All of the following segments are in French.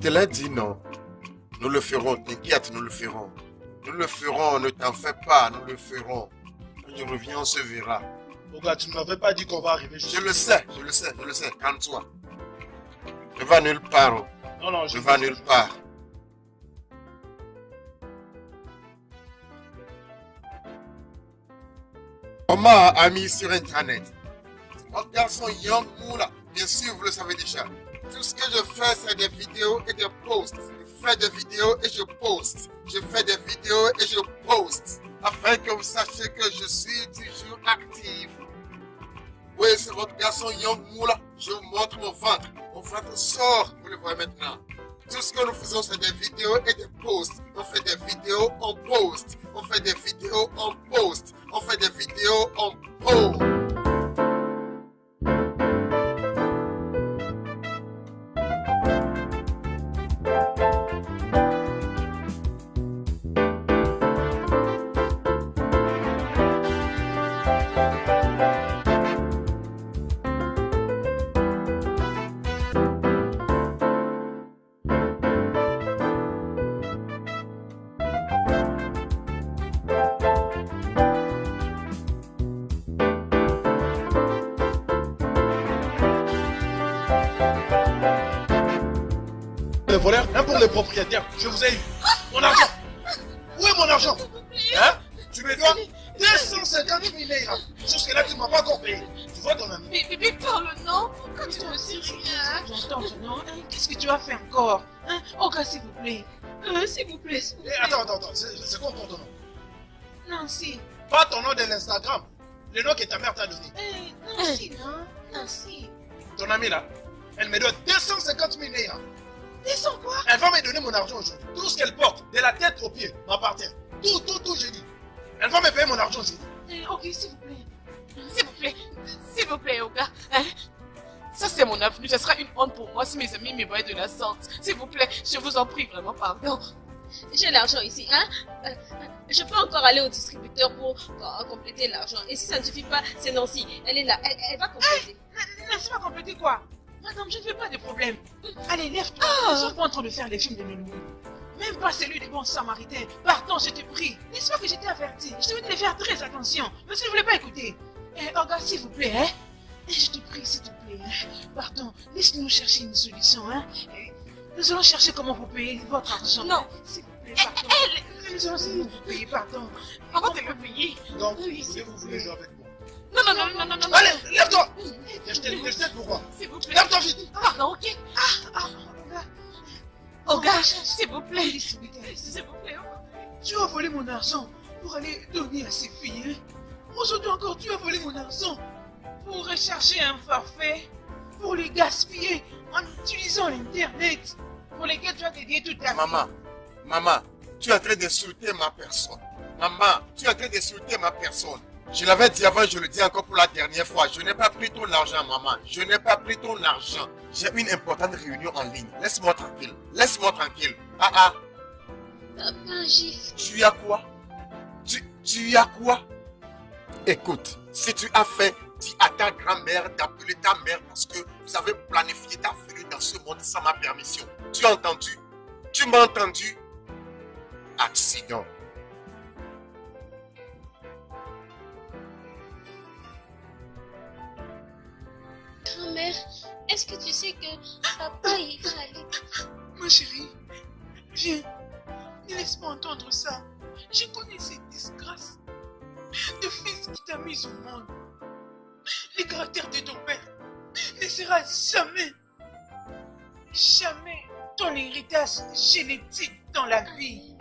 te l'ai dit, non. Nous le ferons, t'inquiète, nous le ferons. Nous le ferons, ne t'en fais pas, nous le ferons. Quand je reviens, on se verra. Oga, tu ne m'avais pas dit qu'on va arriver Je le sais, calme-toi. Ne va nulle part. Non, je ne vais nulle part. On m'a ami sur Internet. Un garçon Young Moula, bien sûr, vous le savez déjà. Tout ce que je fais, c'est des vidéos et des posts. Je fais des vidéos et je poste. Je fais des vidéos et je poste. Afin que vous sachiez que je suis toujours actif. Oui, c'est votre garçon Young Moula. Je vous montre mon ventre. Mon ventre sort, vous le voyez maintenant. Tout ce que nous faisons, c'est des vidéos et des posts. On fait des vidéos, on poste. On fait des vidéos, on poste. On fait des vidéos, on poste. Les voleurs, même pour les propriétaires, je vous ai eu. Mon argent. Où est mon argent? Hein? Tu me dois 250 000 naira. Jusque-là, tu ne m'as pas encore payé. Tu vois ton ami? Mais parle, non? Pourquoi tu me dis rien? J'entends, non? Qu'est-ce que tu vas faire encore? Hein? Olga, s'il vous plaît. S'il vous plaît, s'il vous plaît. Attends. C'est quoi ton nom? Nancy. Pas ton nom de l'Instagram. Le nom que ta mère t'a donné. Nancy, non? Nancy. Ton ami là, elle me doit 250 000 naira. Descends quoi? Elle va me donner mon argent aujourd'hui. Tout ce qu'elle porte, de la tête aux pieds, m'appartient. Tout, j'ai dit. Elle va me payer mon argent aujourd'hui. Ok, s'il vous plaît. S'il vous plaît, Olga. Hein? Ça, c'est mon avenue. Ce sera une honte pour moi si mes amis me voient de la sorte. S'il vous plaît, je vous en prie vraiment, pardon. J'ai l'argent ici, hein? Je peux encore aller au distributeur pour compléter l'argent. Et si ça ne suffit pas, c'est Nancy. Elle est là, elle va compléter. Nancy va compléter quoi? Madame, je ne veux pas de problème. Allez, lève-toi. Ils sont pas en train de faire les films de Nounou. Même pas celui des bons samaritains. Pardon, je te prie. N'est-ce pas que j'étais averti? Je devais te faire très attention. Mais tu ne voulais pas écouter. Olga, s'il vous plaît, hein? Je te prie, s'il te plaît. Pardon, laisse-nous chercher une solution, hein? Nous allons chercher comment vous payer votre argent. Non. S'il vous plaît, pardon. Nous allons essayer de vous payer, pardon. Avant de me payer. Donc, si vous voulez jouer avec moi. Non. Allez, lève-toi! Je t'aide pourquoi? S'il vous plaît. Lève-toi vite! Pardon, ok. Olga, s'il vous plaît. S'il vous plaît. Tu as volé mon argent pour aller donner à ces filles. Hein? Aujourd'hui encore, tu as volé mon argent pour rechercher un forfait, pour les gaspiller en utilisant l'internet, pour lesquels tu as dédié toute ta vie. Maman, tu es en train d'insulter ma personne. Je l'avais dit avant, je le dis encore pour la dernière fois. Je n'ai pas pris ton argent, maman. Je n'ai pas pris ton argent. J'ai une importante réunion en ligne. Laisse-moi tranquille. Papa, gifle. Tu as quoi? Tu as quoi? Écoute, si tu as fait, dis à ta grand-mère d'appeler ta mère parce que vous avez planifié ta venue dans ce monde sans ma permission. Tu as entendu? Tu m'as entendu? Accident. Grand-mère, est-ce que tu sais que papa il va aller? Ma chérie, viens, ne laisse pas entendre ça. Je connais cette disgrâce. Le fils qui t'a mis au monde. Le caractère de ton père ne sera jamais ton héritage génétique dans la vie.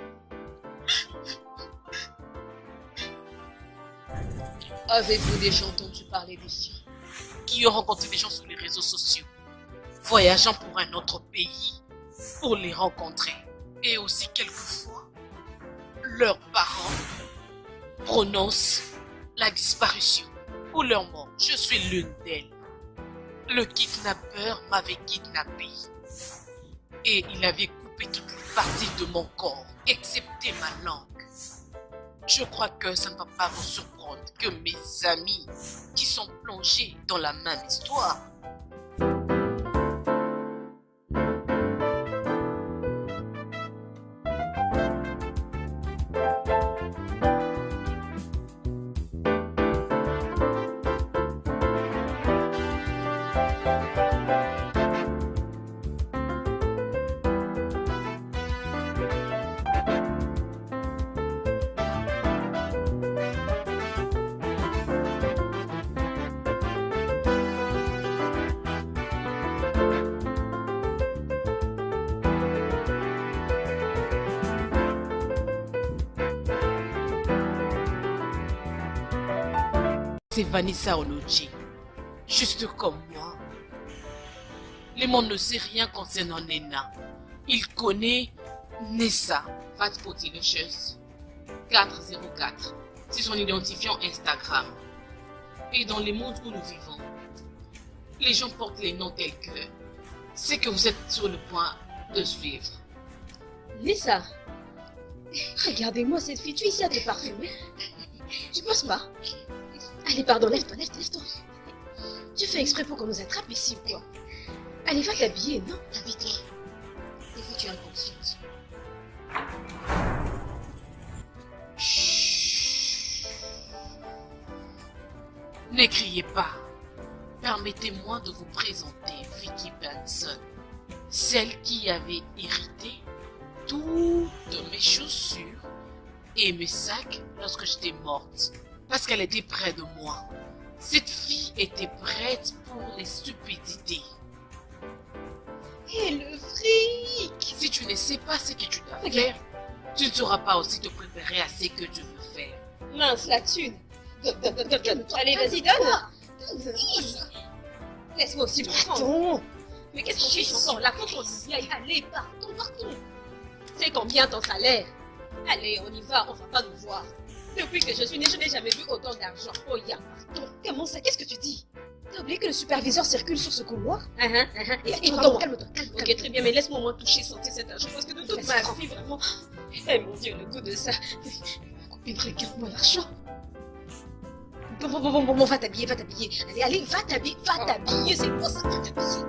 Avez-vous déjà entendu parler d'ici? Qui ont rencontré des gens sur les réseaux sociaux, voyageant pour un autre pays, pour les rencontrer. Et aussi quelquefois, leurs parents prononcent la disparition ou leur mort. Je suis l'une d'elles. Le kidnappeur m'avait kidnappé. Et il avait coupé toutes les parties de mon corps, excepté ma langue. Je crois que ça ne va pas vous surprendre que mes amis qui sont plongés dans la même histoire c'est Vanessa Onoji. Juste comme moi. Le monde ne sait rien concernant Nena. Il connaît Nessa. Fat Potilucheuse 404. C'est son identifiant Instagram. Et dans le monde où nous vivons, les gens portent les noms tels que c'est que vous êtes sur le point de suivre. Lisa, regardez-moi cette fille, tu es ici à te parfumer. Tu penses pas? Allez, pardon, lève-toi. Tu fais exprès pour qu'on nous attrape ici ou quoi? Allez, va t'habiller, non? Habille-toi. Des fois, tu es inconsciente. Chut. Ne criez pas. Permettez-moi de vous présenter Vicky Benson, celle qui avait hérité toutes mes chaussures et mes sacs lorsque j'étais morte, parce qu'elle était près de moi. Cette fille était prête pour les stupidités. Et le fric! Si tu ne sais pas ce que tu dois faire, tu ne sauras pas aussi te préparer à ce que tu veux faire. Mince, la thune! Calme-toi. Allez, vas-y, donne. Laisse-moi aussi le prendre. Attends. Mais qu'est-ce qu'on fait encore là? Faut qu'on y aille. Allez, partons. C'est combien ton salaire? Allez, on y va, on va pas nous voir. Depuis que je suis née, je n'ai jamais vu autant d'argent. Oh, ya, partons. Comment ça? Qu'est-ce que tu dis? T'as oublié que le superviseur circule sur ce couloir? Et Calme-toi. Ok, très bien, mais laisse-moi moi toucher, sentir cet argent. Parce que de toute ma vie, vraiment. Eh mon Dieu, le goût de ça. Copine, regarde-moi l'argent. Bon, va t'habiller. Allez, va t'habiller, c'est quoi ça? Va t'habiller.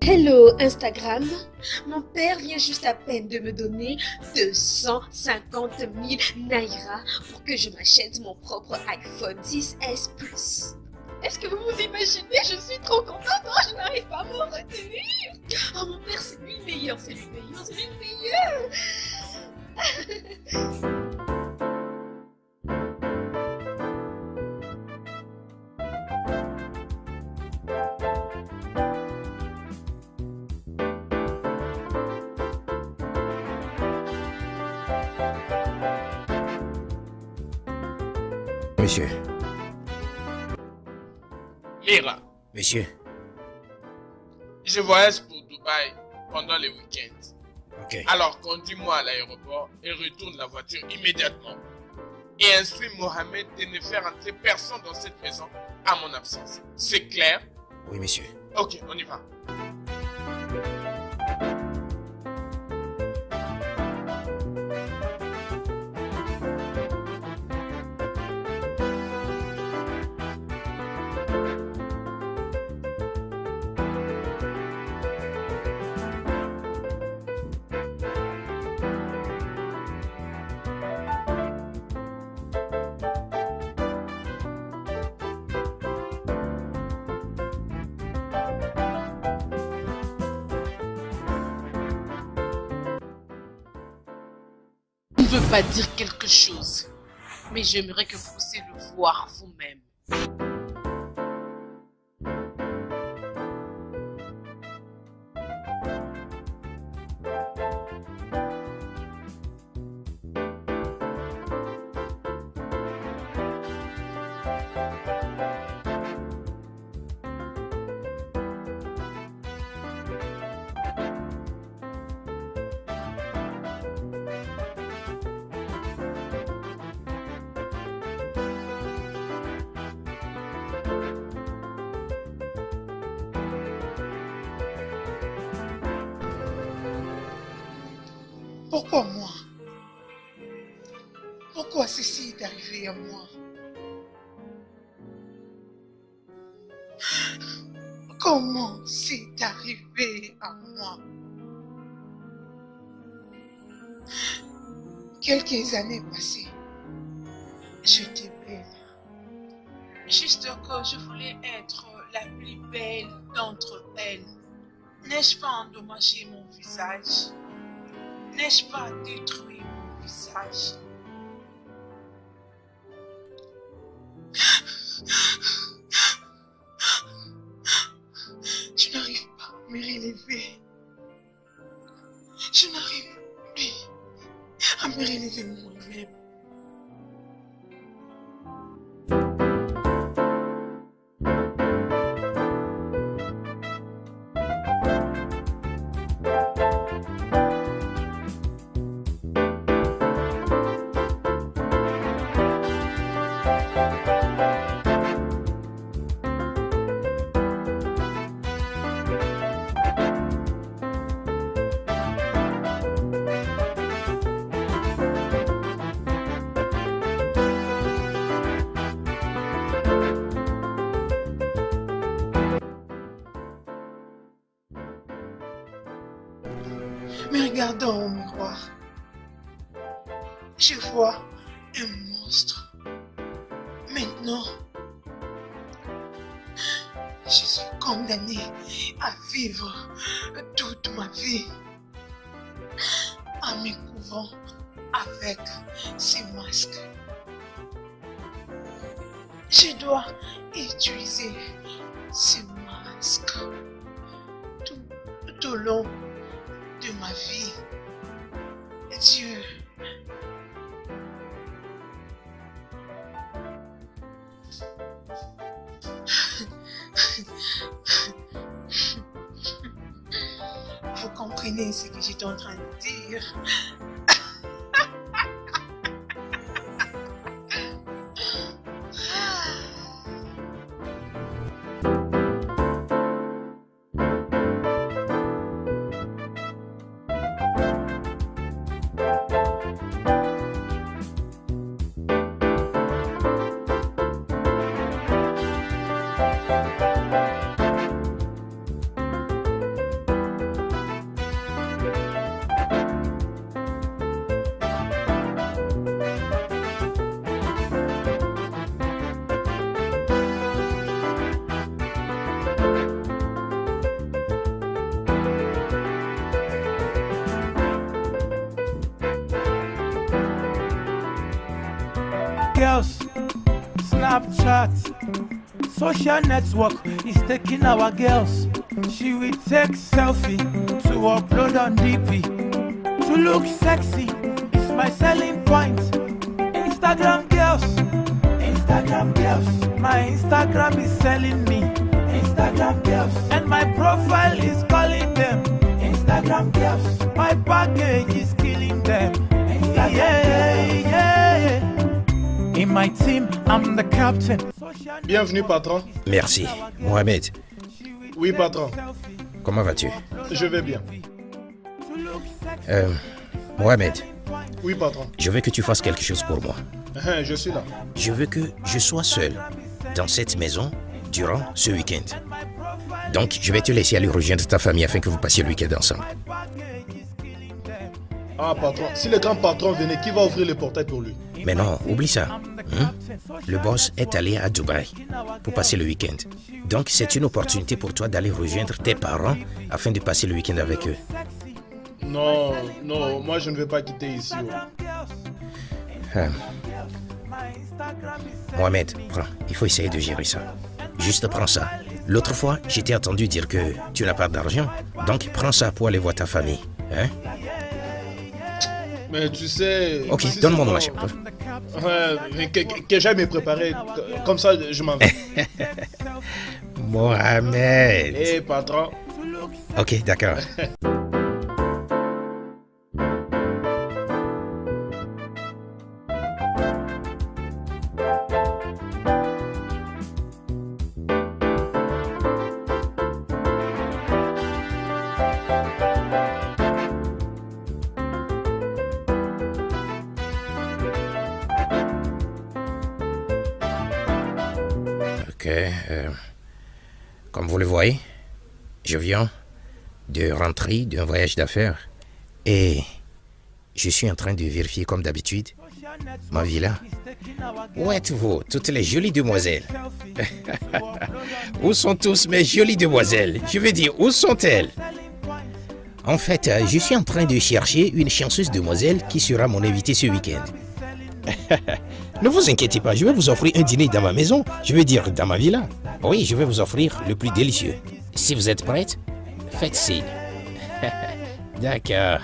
Hello Instagram, mon père vient juste à peine de me donner 250 000 naira pour que je m'achète mon propre iPhone 10S Plus. Est-ce que vous vous imaginez? Je suis trop contente, je n'arrive pas à m'en retenir. Oh mon père, c'est lui le meilleur. Monsieur, Mira, monsieur, je voyage pour Dubaï pendant les week-ends. ok. Alors conduis-moi à l'aéroport et retourne la voiture immédiatement. Et instruis Mohamed de ne faire entrer personne dans cette maison à mon absence. C'est clair? Oui, monsieur. Ok, on y va. Je ne veux pas dire quelque chose, mais j'aimerais que vous puissiez le voir vous-même. Pourquoi moi? Pourquoi ceci est arrivé à moi? Comment c'est arrivé à moi? Quelques années passées, j'étais belle. Juste que je voulais être la plus belle d'entre elles. N'ai-je pas endommagé mon visage? N'ai-je pas détruit mon visage? Je n'arrive pas à me relever. Je n'arrive plus à me relever moi-même. Me regardant au miroir, je vois un monstre. Maintenant, je suis condamnée à vivre toute ma vie en me couvrant avec ces masques. Je dois utiliser ces masques tout au long de ma vie. Dieu, vous comprenez ce que j'étais en train de dire? Girls, Snapchat, social network is taking our girls. She will take selfie to upload on DP. To look sexy is my selling point. Instagram girls, my Instagram is selling me. Instagram girls, and my profile is calling them. Instagram girls, my package is killing them. Yeah. In my team, I'm the captain. Bienvenue, patron. Merci. Mohamed, Oui, patron. comment vas-tu? Je vais bien. Mohamed, Oui, patron. je veux que tu fasses quelque chose pour moi. Je suis là. Je veux que je sois seul dans cette maison durant ce week-end. Donc, je vais te laisser aller rejoindre ta famille afin que vous passiez le week-end ensemble. Ah, patron. Si le grand patron venait, qui va ouvrir le portail pour lui? Mais non, oublie ça. Le boss est allé à Dubaï pour passer le week-end. Donc, c'est une opportunité pour toi d'aller rejoindre tes parents afin de passer le week-end avec eux. Non, moi je ne vais pas quitter ici. Mohamed, prends. Il faut essayer de gérer ça. Juste prends ça. L'autre fois, je t'ai entendu dire que tu n'as pas d'argent. Donc, prends ça pour aller voir ta famille. Hein? Mais tu sais... Ok, si donne-moi c'est mon pas- machin. Que j'aille me préparer. Comme ça, je m'en vais. Mohamed. Eh, patron. Ok, d'accord. Ok, comme vous le voyez, je viens de rentrer d'un voyage d'affaires et je suis en train de vérifier comme d'habitude ma villa. Où êtes-vous, toutes les jolies demoiselles? Où sont tous mes jolies demoiselles? Je veux dire, où sont-elles? En fait, je suis en train de chercher une chanceuse demoiselle qui sera mon invitée ce week-end. Ne vous inquiétez pas, je vais vous offrir un dîner dans ma maison, je veux dire dans ma villa. Oui, je vais vous offrir le plus délicieux. Si vous êtes prête, faites signe. D'accord.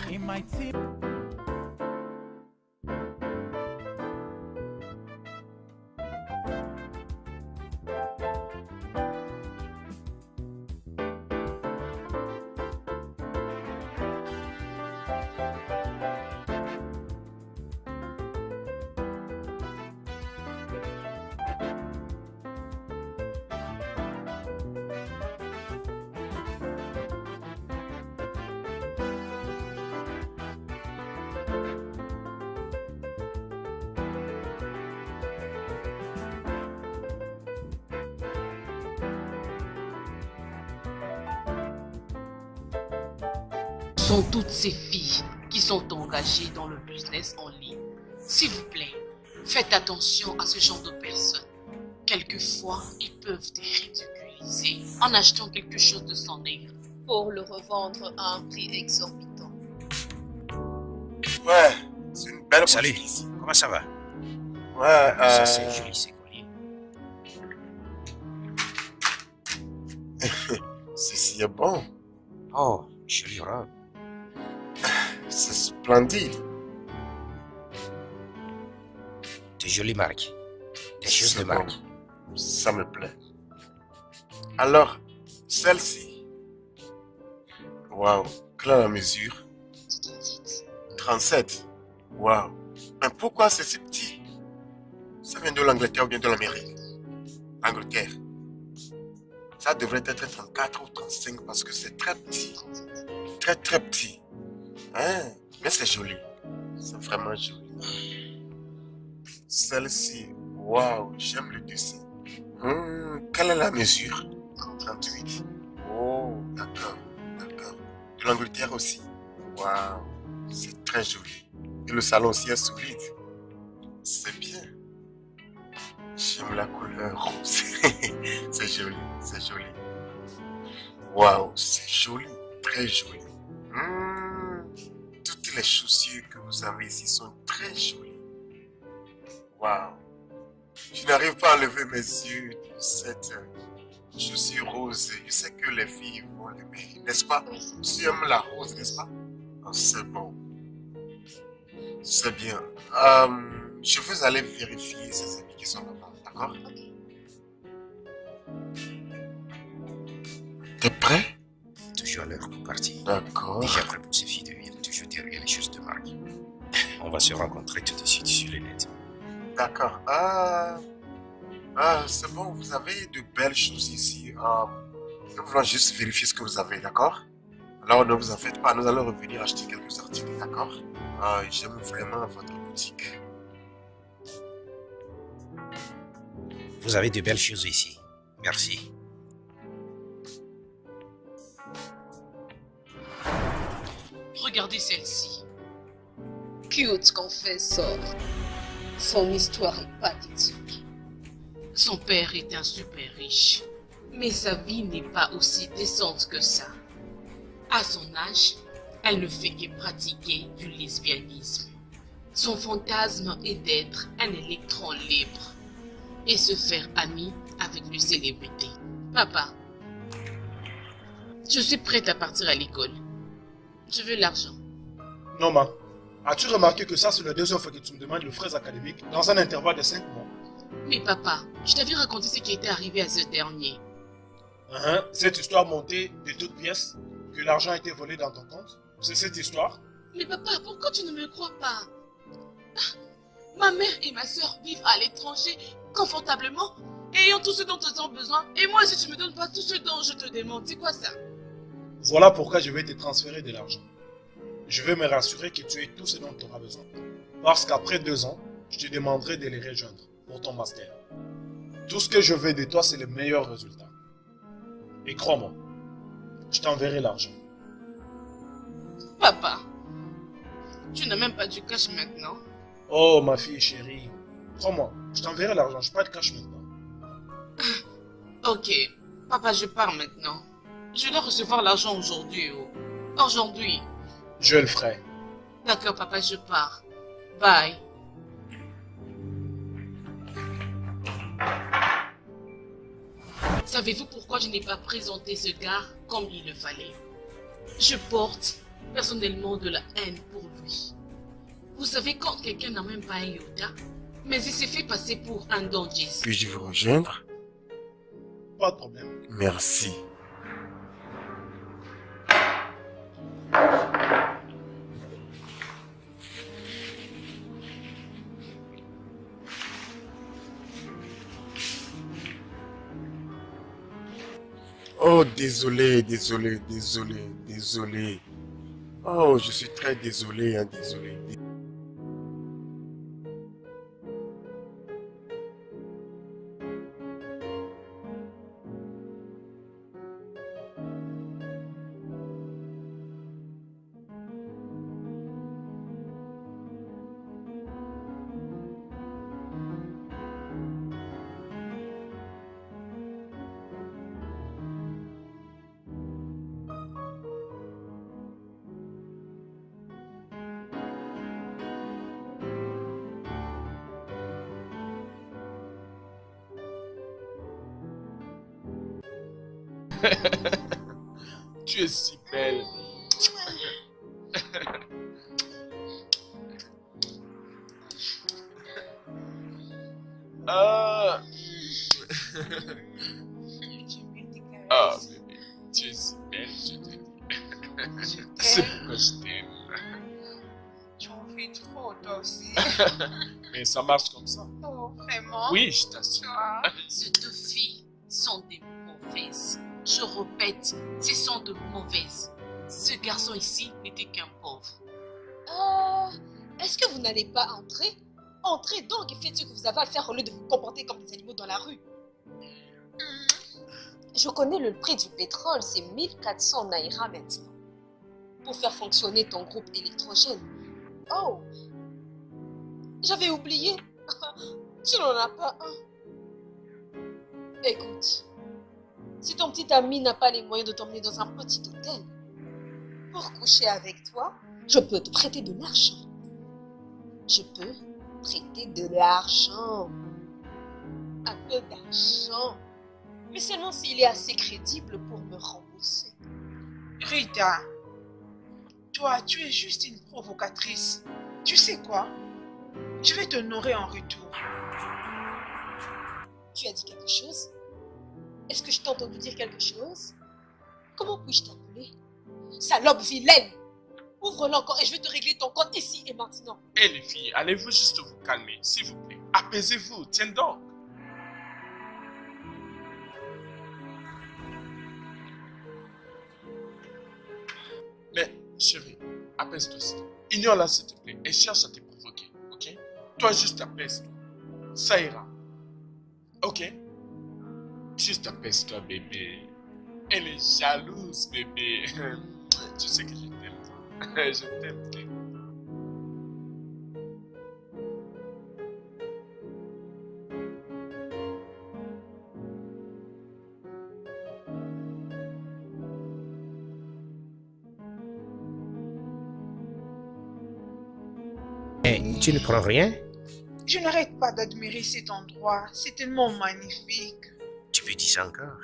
Sont toutes ces filles qui sont engagées dans le business en ligne. S'il vous plaît, faites attention à ce genre de personnes. Quelquefois, ils peuvent te ridiculiser en achetant quelque chose de son nègre pour le revendre à un prix exorbitant. Ouais, c'est une belle Salut, boutique ici. comment ça va? Ouais, Ça c'est joli ces colliers. Ceci est bon. Oh, jolie robe. C'est splendide. De jolies marques. Des choses de C'est marque. bon. Ça me plaît. Alors, celle-ci. Waouh, quelle est la mesure? 37. Waouh. Mais pourquoi c'est si petit? Ça vient de l'Angleterre ou bien de l'Amérique? Angleterre. Ça devrait être 34 ou 35 parce que c'est très petit. Très très petit. Hein? Mais c'est joli. C'est vraiment joli. Celle-ci. Waouh, j'aime le dessin. Quelle est la mesure? 38. Oh, d'accord, d'accord. De l'Angleterre aussi. Waouh, c'est très joli. Et le salon aussi est solide. C'est bien. J'aime la couleur rose. C'est joli, c'est joli. Waouh, c'est joli, très joli. Toutes les chaussures que vous avez ici sont très jolies. Waouh. Je n'arrive pas à lever mes yeux de cette chaussure rose. Je sais que les filles vont l'aimer, n'est-ce pas? Tu aimes la rose, n'est-ce pas? Oh, c'est bon. C'est bien. Je veux aller vérifier ces amis qui sont là-bas, d'accord? T'es prêt? Toujours à l'heure pour partir. D'accord. Déjà prêt pour ces filles de ville, toujours derrière les choses de marque. On va se rencontrer tout de suite sur le net. D'accord. C'est bon, vous avez de belles choses ici. Nous voulons juste vérifier ce que vous avez, d'accord? Alors ne vous en faites pas, nous allons revenir acheter quelques articles, d'accord? J'aime vraiment votre boutique. Vous avez de belles choses ici. Merci. Regardez celle-ci. Cute confessor. Son histoire est pathétique. Son père est un super riche, mais sa vie n'est pas aussi décente que ça. À son âge, elle ne fait que pratiquer du lesbianisme. Son fantasme est d'être un électron libre et se faire ami avec une célébrité. Papa, je suis prête à partir à l'école. Je veux l'argent. Non, ma. As-tu remarqué que ça, c'est la deuxième fois que tu me demandes le frais académique dans un intervalle de 5 mois? Mais papa, je t'avais raconté ce qui était arrivé à ce dernier. Cette histoire montée de toutes pièces, que l'argent a été volé dans ton compte? C'est cette histoire? Mais papa, pourquoi tu ne me crois pas? Ma mère et ma soeur vivent à l'étranger, confortablement, ayant tout ce dont ils ont besoin. Et moi, si tu me donnes pas tout ce dont je te demande, c'est quoi ça? Voilà pourquoi je vais te transférer de l'argent. Je vais me rassurer que tu aies tout ce dont tu auras besoin. Parce qu'après 2 ans, je te demanderai de les rejoindre pour ton master. Tout ce que je veux de toi, c'est le meilleur résultat. Et crois-moi, je t'enverrai l'argent. Papa, tu n'as même pas du cash maintenant. Oh, ma fille chérie, crois-moi, je t'enverrai l'argent, je n'ai pas de cash maintenant. Ok, papa, je pars maintenant. Je dois recevoir l'argent aujourd'hui. Oh. Aujourd'hui. Je le ferai. D'accord, papa, je pars. Bye. Savez-vous pourquoi je n'ai pas présenté ce gars comme il le fallait? Je porte personnellement de la haine pour lui. Vous savez, quand quelqu'un n'a même pas un iota, mais il s'est fait passer pour un Dodges. Puis-je vous rejoindre? Pas de problème. Merci. Oh, désolé, désolé, désolé, désolé. Oh, je suis très désolé, hein, désolé. Tu es si belle. Ah. Ah, bébé, tu es si belle, je te dis. C'est pourquoi je t'aime. Tu en fais trop, toi aussi. Mais ça marche comme ça. Oh, vraiment? Oui, je t'assure. Toi? Ces deux filles sont des mauvaises. Je répète, ce sont de mauvaises. Ce garçon ici n'était qu'un pauvre. Est-ce que vous n'allez pas entrer? Entrez donc et faites ce que vous avez à faire au lieu de vous comporter comme des animaux dans la rue. Je connais le prix du pétrole, c'est 1400 naira maintenant. Pour faire fonctionner ton groupe électrogène. Oh! J'avais oublié. Tu n'en as pas un. Écoute, si ton petit ami n'a pas les moyens de t'emmener dans un petit hôtel pour coucher avec toi, je peux te prêter de l'argent. Je peux prêter de l'argent. Un peu d'argent. Mais seulement s'il est assez crédible pour me rembourser. Rita, toi, tu es juste une provocatrice. Tu sais quoi? Je vais t'honorer en retour. Tu as dit quelque chose? Est-ce que je t'ai entendu dire quelque chose? Comment puis-je t'appeler? Salope vilaine! Ouvre-le encore et je vais te régler ton compte ici et maintenant. Eh les filles, allez-vous juste vous calmer, s'il vous plaît. Apaisez-vous, tiens donc. Mais, chérie, apaise-toi, s'il te plaît. Ignore-la, s'il te plaît, et cherche à te provoquer, ok? Toi, juste apaise-toi. Ça ira. Ok? Juste apaise-toi, bébé. Elle est jalouse, bébé. Tu sais que je t'aime, toi. Je t'aime, très. Eh, tu ne prends rien? Je n'arrête pas d'admirer cet endroit. C'est tellement magnifique. Tu peux dire ça encore?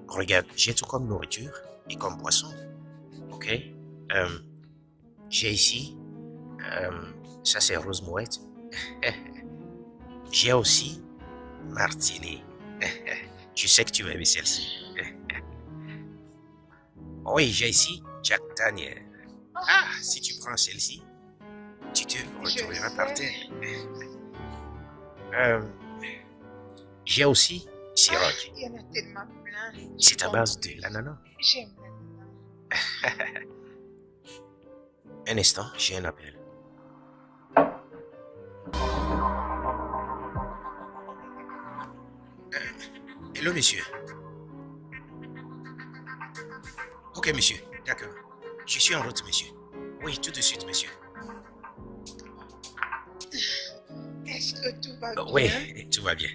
Regarde, j'ai tout comme nourriture et comme boisson. Ok? J'ai ici, ça c'est rose mouette. J'ai aussi martini. Je sais que tu vas aimer celle-ci. Oui, j'ai ici Jack Daniel. Ah, si tu prends celle-ci, tu te retrouveras par terre. J'ai aussi Ciroc. Il y en a tellement plein. C'est à base de l'ananas. J'aime l'ananas. Un instant, j'ai un appel. Hello, monsieur. Ok, monsieur. D'accord. Je suis en route, monsieur. Oui, tout de suite, monsieur. Est-ce que tout va bien? Oui, tout va bien.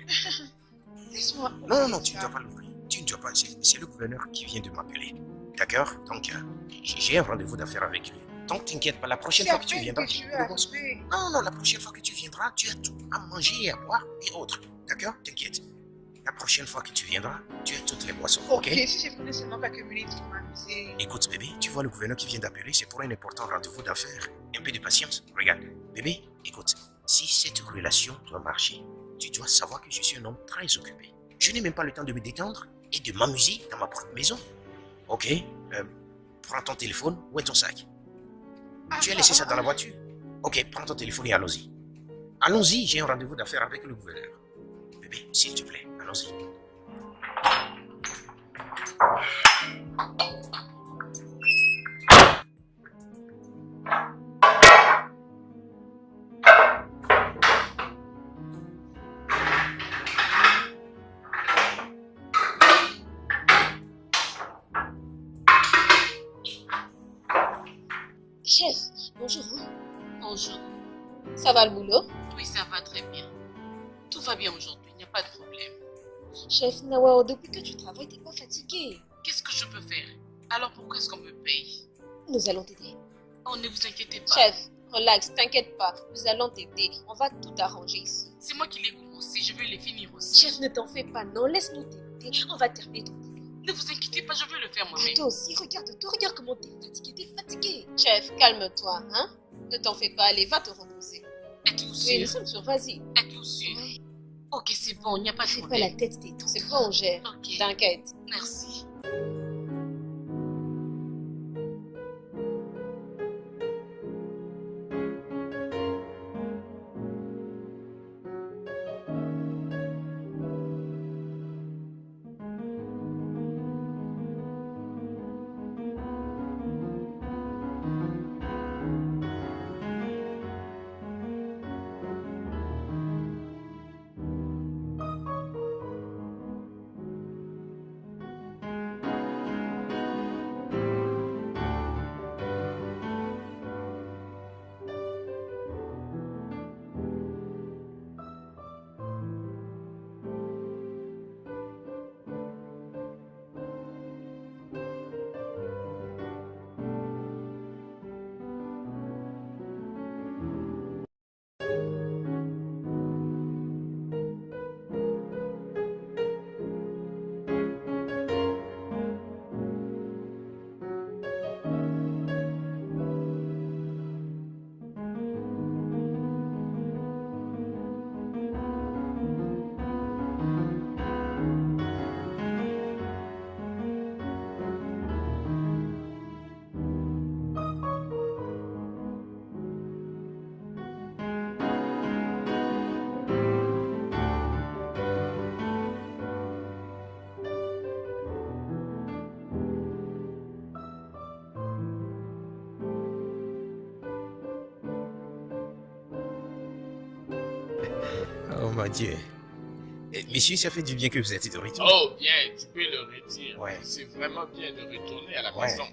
Laisse-moi. Non, tu ne dois pas l'ouvrir. Tu ne dois pas. C'est le gouverneur qui vient de m'appeler. D'accord? Donc, j'ai un rendez-vous d'affaires avec lui. Donc, t'inquiète pas, la prochaine fois que tu viendras... Non, la prochaine fois que tu viendras, tu as tout à manger et à boire et autres. D'accord? T'inquiète. La prochaine fois que tu viendras, tu as toutes les boissons. Ok, si j'ai venu seulement quelques minutes pour m'amuser. Écoute, bébé, tu vois le gouverneur qui vient d'appeler, c'est pour un important rendez-vous d'affaires. Un peu de patience. Regarde, bébé, écoute, si cette relation doit marcher, tu dois savoir que je suis un homme très occupé. Je n'ai même pas le temps de me détendre et de m'amuser dans ma propre maison. Ok, prends ton téléphone, où est ton sac? Tu as laissé ça dans la voiture? Ok, prends ton téléphone et allons-y. Allons-y, j'ai un rendez-vous d'affaires avec le gouverneur. Bébé, s'il te plaît, allons-y. Chef, bonjour. Hein. Bonjour. Ça va le boulot? Oui, ça va très bien. Tout va bien aujourd'hui, il n'y a pas de problème. Chef Nawao, depuis que tu travailles, t'es pas fatigué. Qu'est-ce que je peux faire? Alors pourquoi est-ce qu'on me paye? Nous allons t'aider. Oh, ne vous inquiétez pas. Chef, relax, t'inquiète pas. Nous allons t'aider. On va tout arranger ici. C'est moi qui l'ai commencé, je vais les finir aussi. Chef, ne t'en fais pas, non. Laisse-nous t'aider. On va terminer ton boulot. Ne vous inquiétez pas, je vais le faire Ah, moi-même. toi aussi, regarde-toi, regarde comment t'es fatigué. Chef, calme-toi, hein. Ne t'en fais pas, allez, va te reposer. Êtes-vous Oui, nous sûr? sommes sûrs, vas-y. Êtes-vous sûr? Ouais. Ok, c'est bon, il n'y a pas de Fais pas problème. la tête, tes tout, c'est bon, on gère. Ok, T'inquiète. merci. Oh mon Dieu. Messieurs, ça fait du bien que vous êtes de retour. Oh, bien, tu peux le redire. Ouais. C'est vraiment bien de retourner à la Ouais. maison.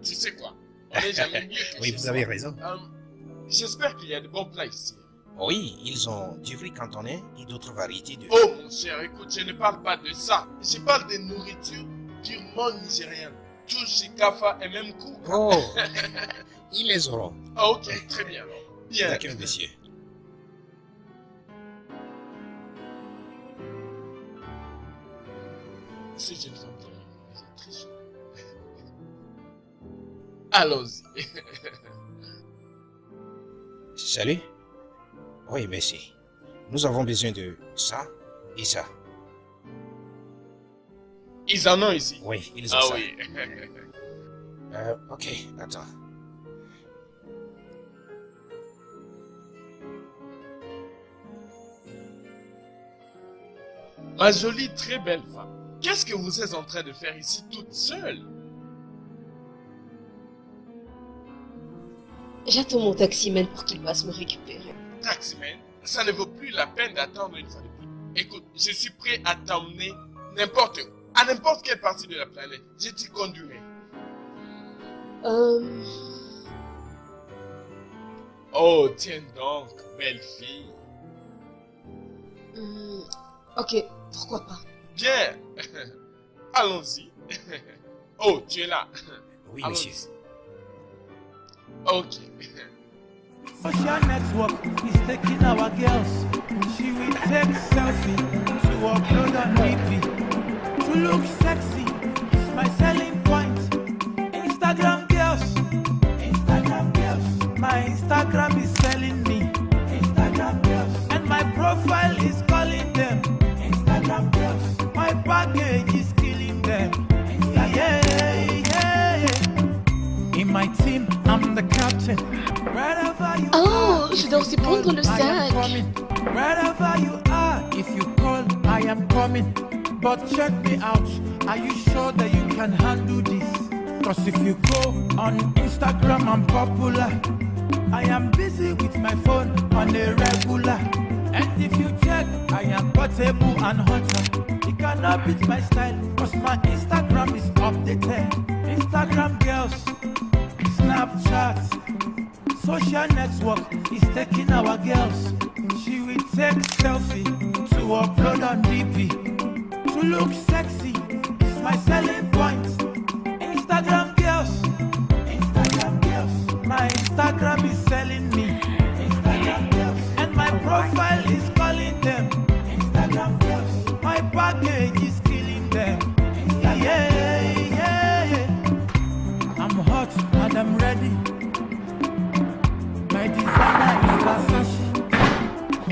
Tu sais quoi? On n'est jamais mieux que Oui, chez vous soi. avez raison. J'espère qu'il y a de bons plats ici. Oui, ils ont du riz cantonais et d'autres variétés de... Oh, mon cher, écoute, je ne parle pas de ça. Je parle de nourriture purement nigérienne. Tout chez Kafa et même Kuka. Oh, ils les auront. Ah, ok, très bien alors. Bien. D'accord, monsieur. Ces jeunes femmes, elles sont très chouettes. Allons-y. Salut. Oui, merci. Nous avons besoin de ça et ça. Ils en ont ici. Oui, ils ont Ah ça. oui. Ok, attends. Ma jolie, très belle femme. Qu'est-ce que vous êtes en train de faire ici toute seule? J'attends mon taximène pour qu'il passe me récupérer. Taximan, ça ne vaut plus la peine d'attendre une fois de plus. Écoute, je suis prêt à t'emmener n'importe où, à n'importe quelle partie de la planète. Je t'y conduirai. Oh, tiens donc, belle fille. Ok, pourquoi pas. Bien. Allons-y. Oh, tu es là. Oui, Allons-y. monsieur. Ok. Social network is taking our girls. She will take selfie to upload on DP. To look sexy is my selling point. Instagram girls, my Instagram is selling me. Instagram girls, and my profile is calling them. Instagram girls, my package is killing them. Yeah. In my team, I'm the captain. Wherever you Oh, are, je if dois you aussi call, prendre le I am sac. coming. Wherever you are, if you call, I am coming. But check me out. Are you sure that you can handle this? Cause if you go on Instagram, I'm popular. I am busy with my phone on a regular. And if you check, I am portable and hotter. You cannot beat my style, cause my Instagram is updated. Instagram girls, Snapchat, social network is taking our girls. She will take selfie to upload on DP. To look sexy is my selling point. Instagram girls, my Instagram is selling me. Instagram girls, and my profile is calling them. Instagram girls, my package is killing them. Yeah. I'm hot and I'm ready. My designer is Versace.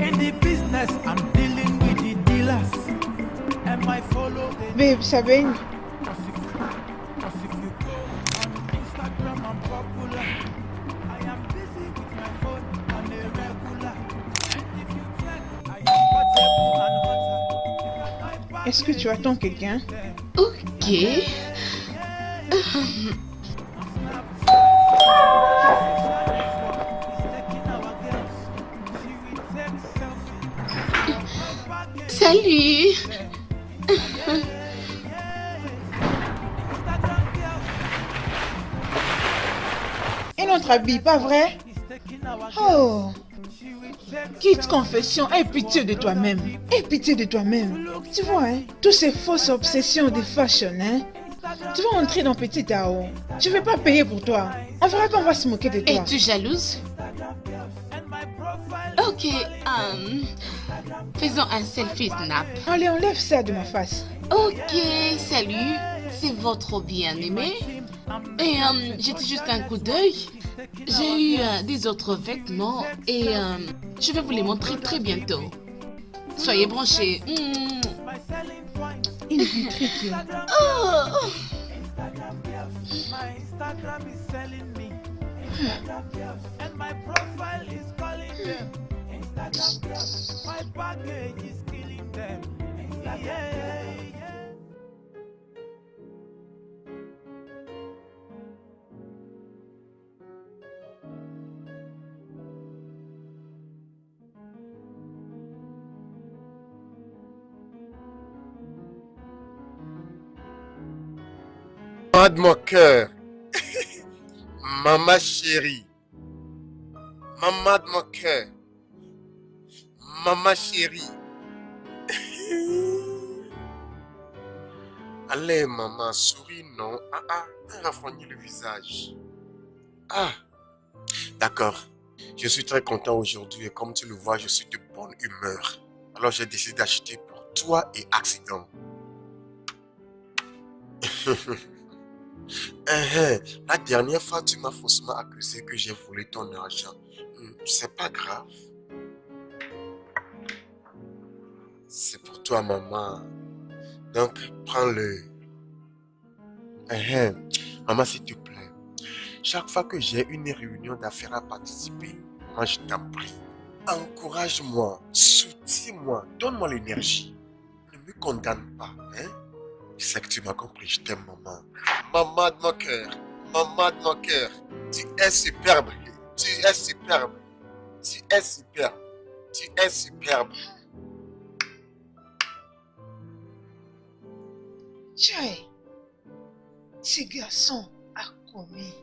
In the business, I'm dealing with the dealers. And my follow the Babe, ça baigne. Cause if you go on Instagram, I'm popular. I am busy with my phone on a regular. And if you check, I am portable and hotter. Est-ce que tu attends quelqu'un? Ok. Salut. Et notre habit, pas vrai? Oh! Quitte confession, aie pitié de toi-même. Aie pitié de toi-même. Tu vois, hein, toutes ces fausses obsessions de fashion, hein. Tu vas entrer dans Petit Tao. Je vais pas payer pour toi. On verra qu'on va se moquer de toi. Es-tu jalouse? Ok, faisons un selfie snap. Allez, enlève ça de ma face. Ok, salut. C'est votre bien-aimé. Et j'étais juste un coup d'œil. J'ai eu des autres vêtements et je vais vous les montrer très bientôt. Soyez branchés. Il est très cute. Oh. My Instagram is selling me. And my profile is calling them. Instagram girls, my package is killing them. Yeah. Maman de mon cœur. Maman chérie. Maman de mon cœur. Maman chérie. Allez, maman, souris, non? T'as rafraîchi le visage. D'accord. Je suis très content aujourd'hui et comme tu le vois, je suis de bonne humeur. Alors j'ai décidé d'acheter pour toi et accident. La dernière fois, tu m'as faussement accusé que j'ai volé ton argent. C'est pas grave. C'est pour toi, maman. Donc, prends-le. Maman, s'il te plaît. Chaque fois que j'ai une réunion d'affaires à participer, moi, je t'en prie. Encourage-moi, soutiens-moi, donne-moi l'énergie. Ne me condamne pas, hein? Je sais que tu m'as compris, je t'aime, maman. Maman de mon cœur, maman de mon cœur, tu es superbe, tu es superbe, tu es superbe, tu es superbe. Tiens, ce garçon a commis.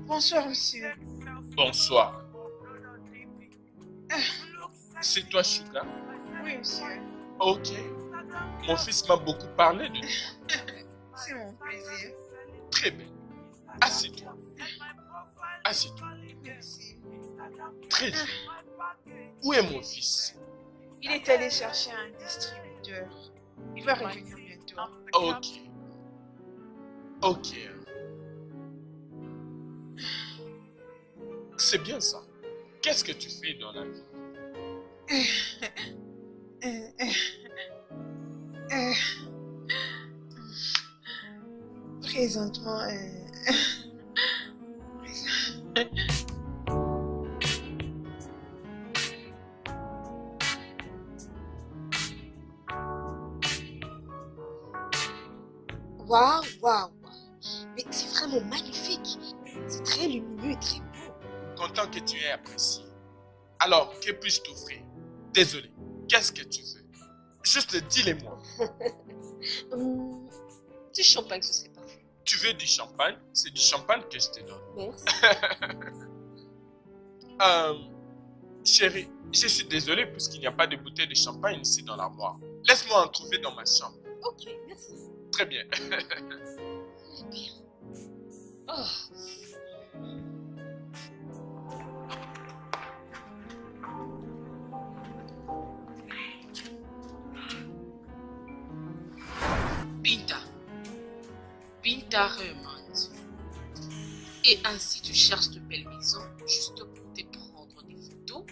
Bonsoir, monsieur. Bonsoir. C'est toi, Chouka? Oui, monsieur. Ok. Mon fils m'a beaucoup parlé de toi. C'est mon plaisir. Très bien. Assieds-toi. Assieds-toi. Merci. Très bien. Où est mon fils? Il est allé chercher un distributeur. Il va revenir bientôt. Ok. Ok. C'est bien ça. Qu'est-ce que tu fais dans la vie? Présentement, Waouh, waouh, waouh. Mais c'est vraiment magnifique. C'est très lumineux et très beau. Content que tu aies apprécié. Alors, que puis-je t'offrir? Désolé. Qu'est-ce que tu veux? Juste dis-le-moi. Du champagne, ce serait parfait. Tu veux du champagne? C'est du champagne que je te donne. Merci. Chérie, je suis désolé puisqu'il n'y a pas de bouteille de champagne ici dans l'armoire. Laisse-moi en trouver dans ma chambre. Ok, merci. Très bien. Bien. Oh. Binta remonte. Et ainsi tu cherches de belles maisons juste pour te prendre des photos.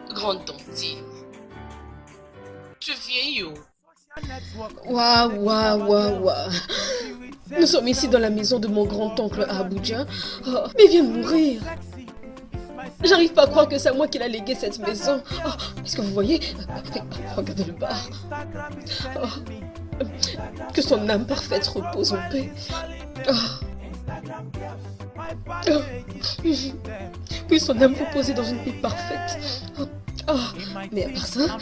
Grande tontine. Tu vieillis où? Waouh, waouh, waouh, waouh. Nous sommes ici dans la maison de mon grand-oncle à Abuja. Oh, mais il vient de mourir. J'arrive pas à croire que c'est à moi qu'il a légué cette maison. Oh, est-ce que vous voyez? Regardez le bar. Oh, que son âme parfaite repose en paix. Oh. Oh. Puis son âme reposait dans une paix parfaite. Oh. Oh. Mais à part ça...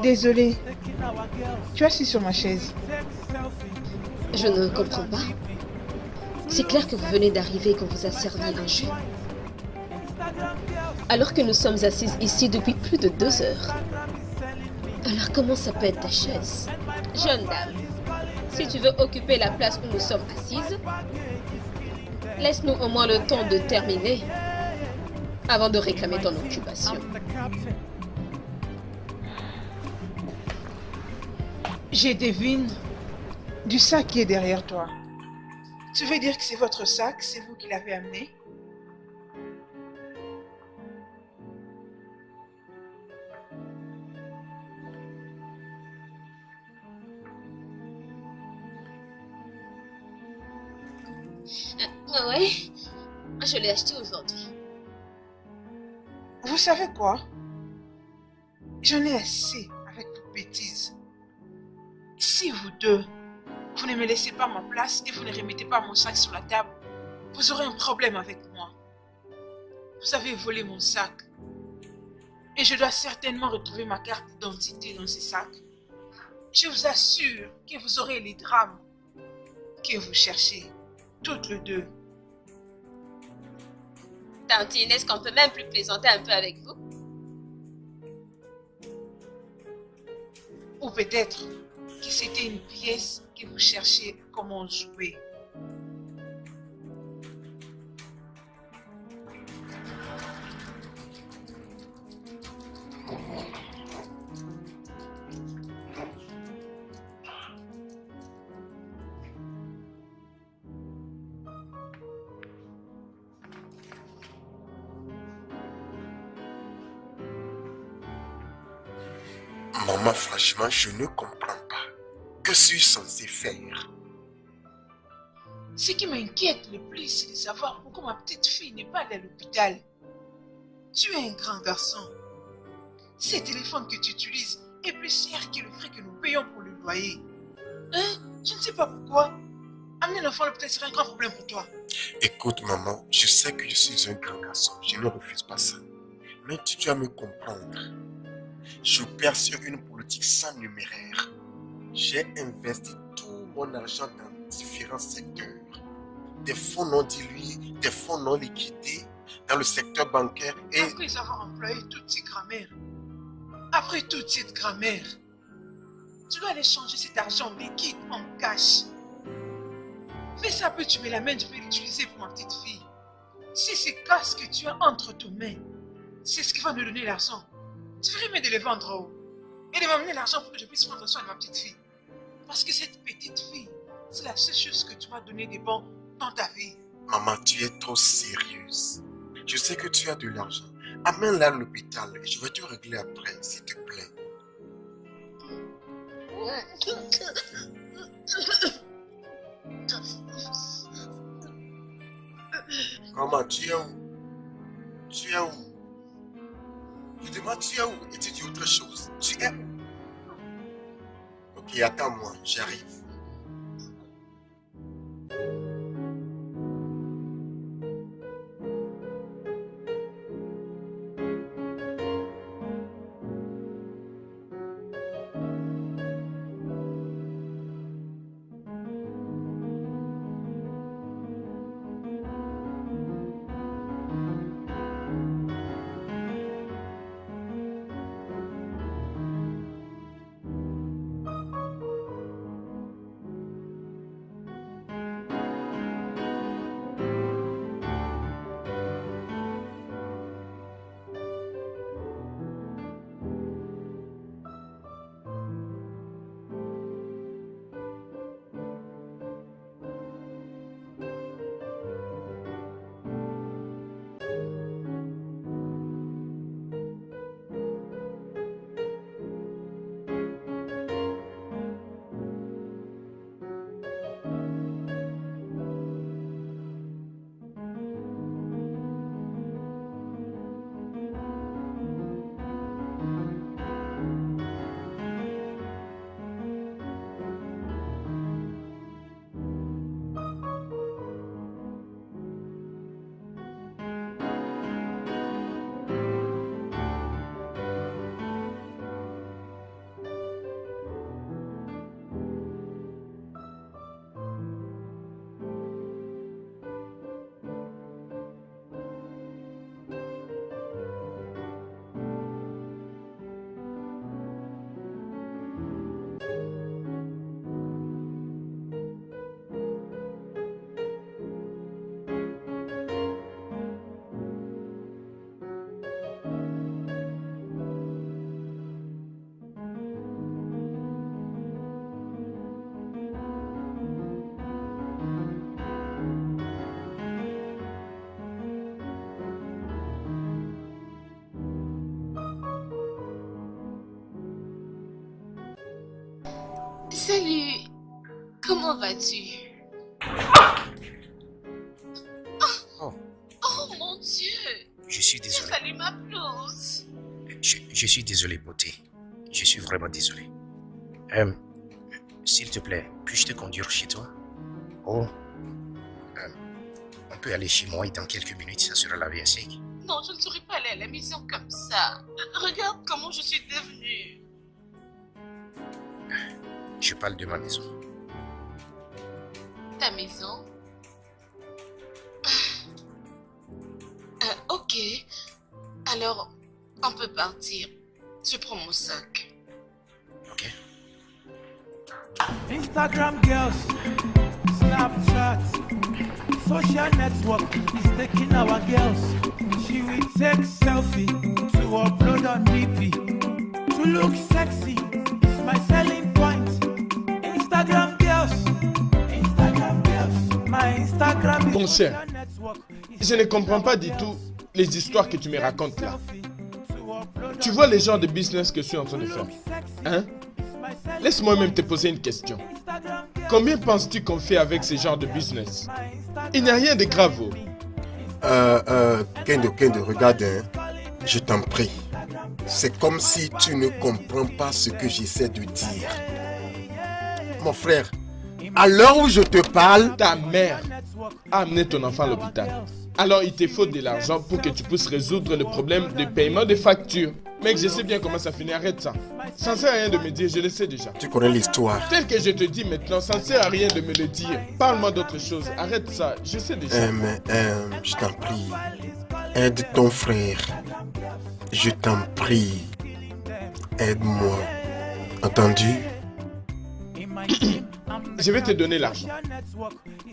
Désolée. Tu es assis sur ma chaise. Je ne comprends pas. C'est clair que vous venez d'arriver et qu'on vous a servi un jus. Alors que nous sommes assises ici depuis plus de 2 heures. Alors comment s'appelle ta chaise? Jeune dame, si tu veux occuper la place où nous sommes assises, laisse-nous au moins le temps de terminer avant de réclamer ton occupation. J'ai devine du sac qui est derrière toi. Tu veux dire que c'est votre sac, c'est vous qui l'avez amené? Ouais, je l'ai acheté aujourd'hui. Vous savez quoi? J'en ai assez avec vos bêtises. Si vous deux, vous ne me laissez pas ma place et vous ne remettez pas mon sac sur la table, vous aurez un problème avec moi. Vous avez volé mon sac. Et je dois certainement retrouver ma carte d'identité dans ce sac. Je vous assure que vous aurez les drames que vous cherchez, toutes les deux. Tantine, est-ce qu'on peut même plus plaisanter un peu avec vous? Ou peut-être que c'était une pièce que vous cherchiez comment jouer. Maman, franchement, je ne comprends pas. Que suis-je censé faire? Ce qui m'inquiète le plus, c'est de savoir pourquoi ma petite fille n'est pas allée à l'hôpital. Tu es un grand garçon. Ce téléphone que tu utilises est plus cher que le frais que nous payons pour le loyer. Hein? Je ne sais pas pourquoi. Amener l'enfant à l'hôpital serait un grand problème pour toi. Écoute, maman, je sais que je suis un grand garçon. Je ne refuse pas ça. Mais tu dois me comprendre. Je perds sur une politique sans numéraire. J'ai investi tout mon argent dans différents secteurs. Des fonds non dilués, des fonds non liquidés, dans le secteur bancaire et... Après avoir employé toutes ces grammaires, après toute cette grammaire, tu dois aller changer cet argent liquide en cash. Fais ça, puis tu me l'amènes, je vais l'utiliser pour ma petite fille. Si ces casques que tu as entre tes mains, c'est ce qui va nous donner l'argent, tu ferais mieux de les vendre haut et de m'amener l'argent pour que je puisse prendre soin de ma petite fille. Parce que cette petite fille, c'est la seule chose que tu m'as donné de bon dans ta vie. Maman, tu es trop sérieuse. Je sais que tu as de l'argent. Amène-la à l'hôpital et je vais te régler après, s'il te plaît. Maman, tu es où? Tu es où? Je demande tu es où et tu dis autre chose. Tu es où? Ok, attends-moi, j'arrive. Salut, comment vas-tu? Oh mon Dieu! Je suis J'ai désolé. sali ma blouse. Je suis désolé, beauté. Je suis vraiment désolé. S'il te plaît, puis-je te conduire chez toi? Oh. On peut aller chez moi et dans quelques minutes, ça sera la vie sec. Non, je ne serais pas allée à la maison comme ça. Regarde comment je suis devenue. Je parle de ma maison. Ta maison? Ok. Alors, on peut partir. Je prends mon sac. Ok? Instagram girls, Snapchat, social network is taking our girls. She will take selfie to upload on DP. To look sexy is my selling point. Instagram girls, my Instagram is Mon cher, social network is Je ne comprends pas du tout les histoires que tu me racontes là. Tu vois les genres de business que je suis en train de faire, hein? Laisse-moi même te poser une question. Combien penses-tu qu'on fait avec ce genre de business? Il n'y a rien de grave. Kendo, regarde, hein. Je t'en prie. C'est comme si tu ne comprends pas ce que j'essaie de dire. Mon frère, à l'heure où je te parle, Ta mère a amené ton enfant à l'hôpital. Alors il te faut de l'argent pour que tu puisses résoudre le problème de paiement de factures. Mec, je sais bien comment ça finit, arrête ça. Ça ne sert à rien de me dire, je le sais déjà. tu connais l'histoire. Tel que je te dis maintenant, ça ne sert à rien de me le dire. Parle-moi d'autre chose, arrête ça, je sais déjà. Je t'en prie, aide ton frère. Je t'en prie, aide-moi. Entendu? Je vais te donner l'argent.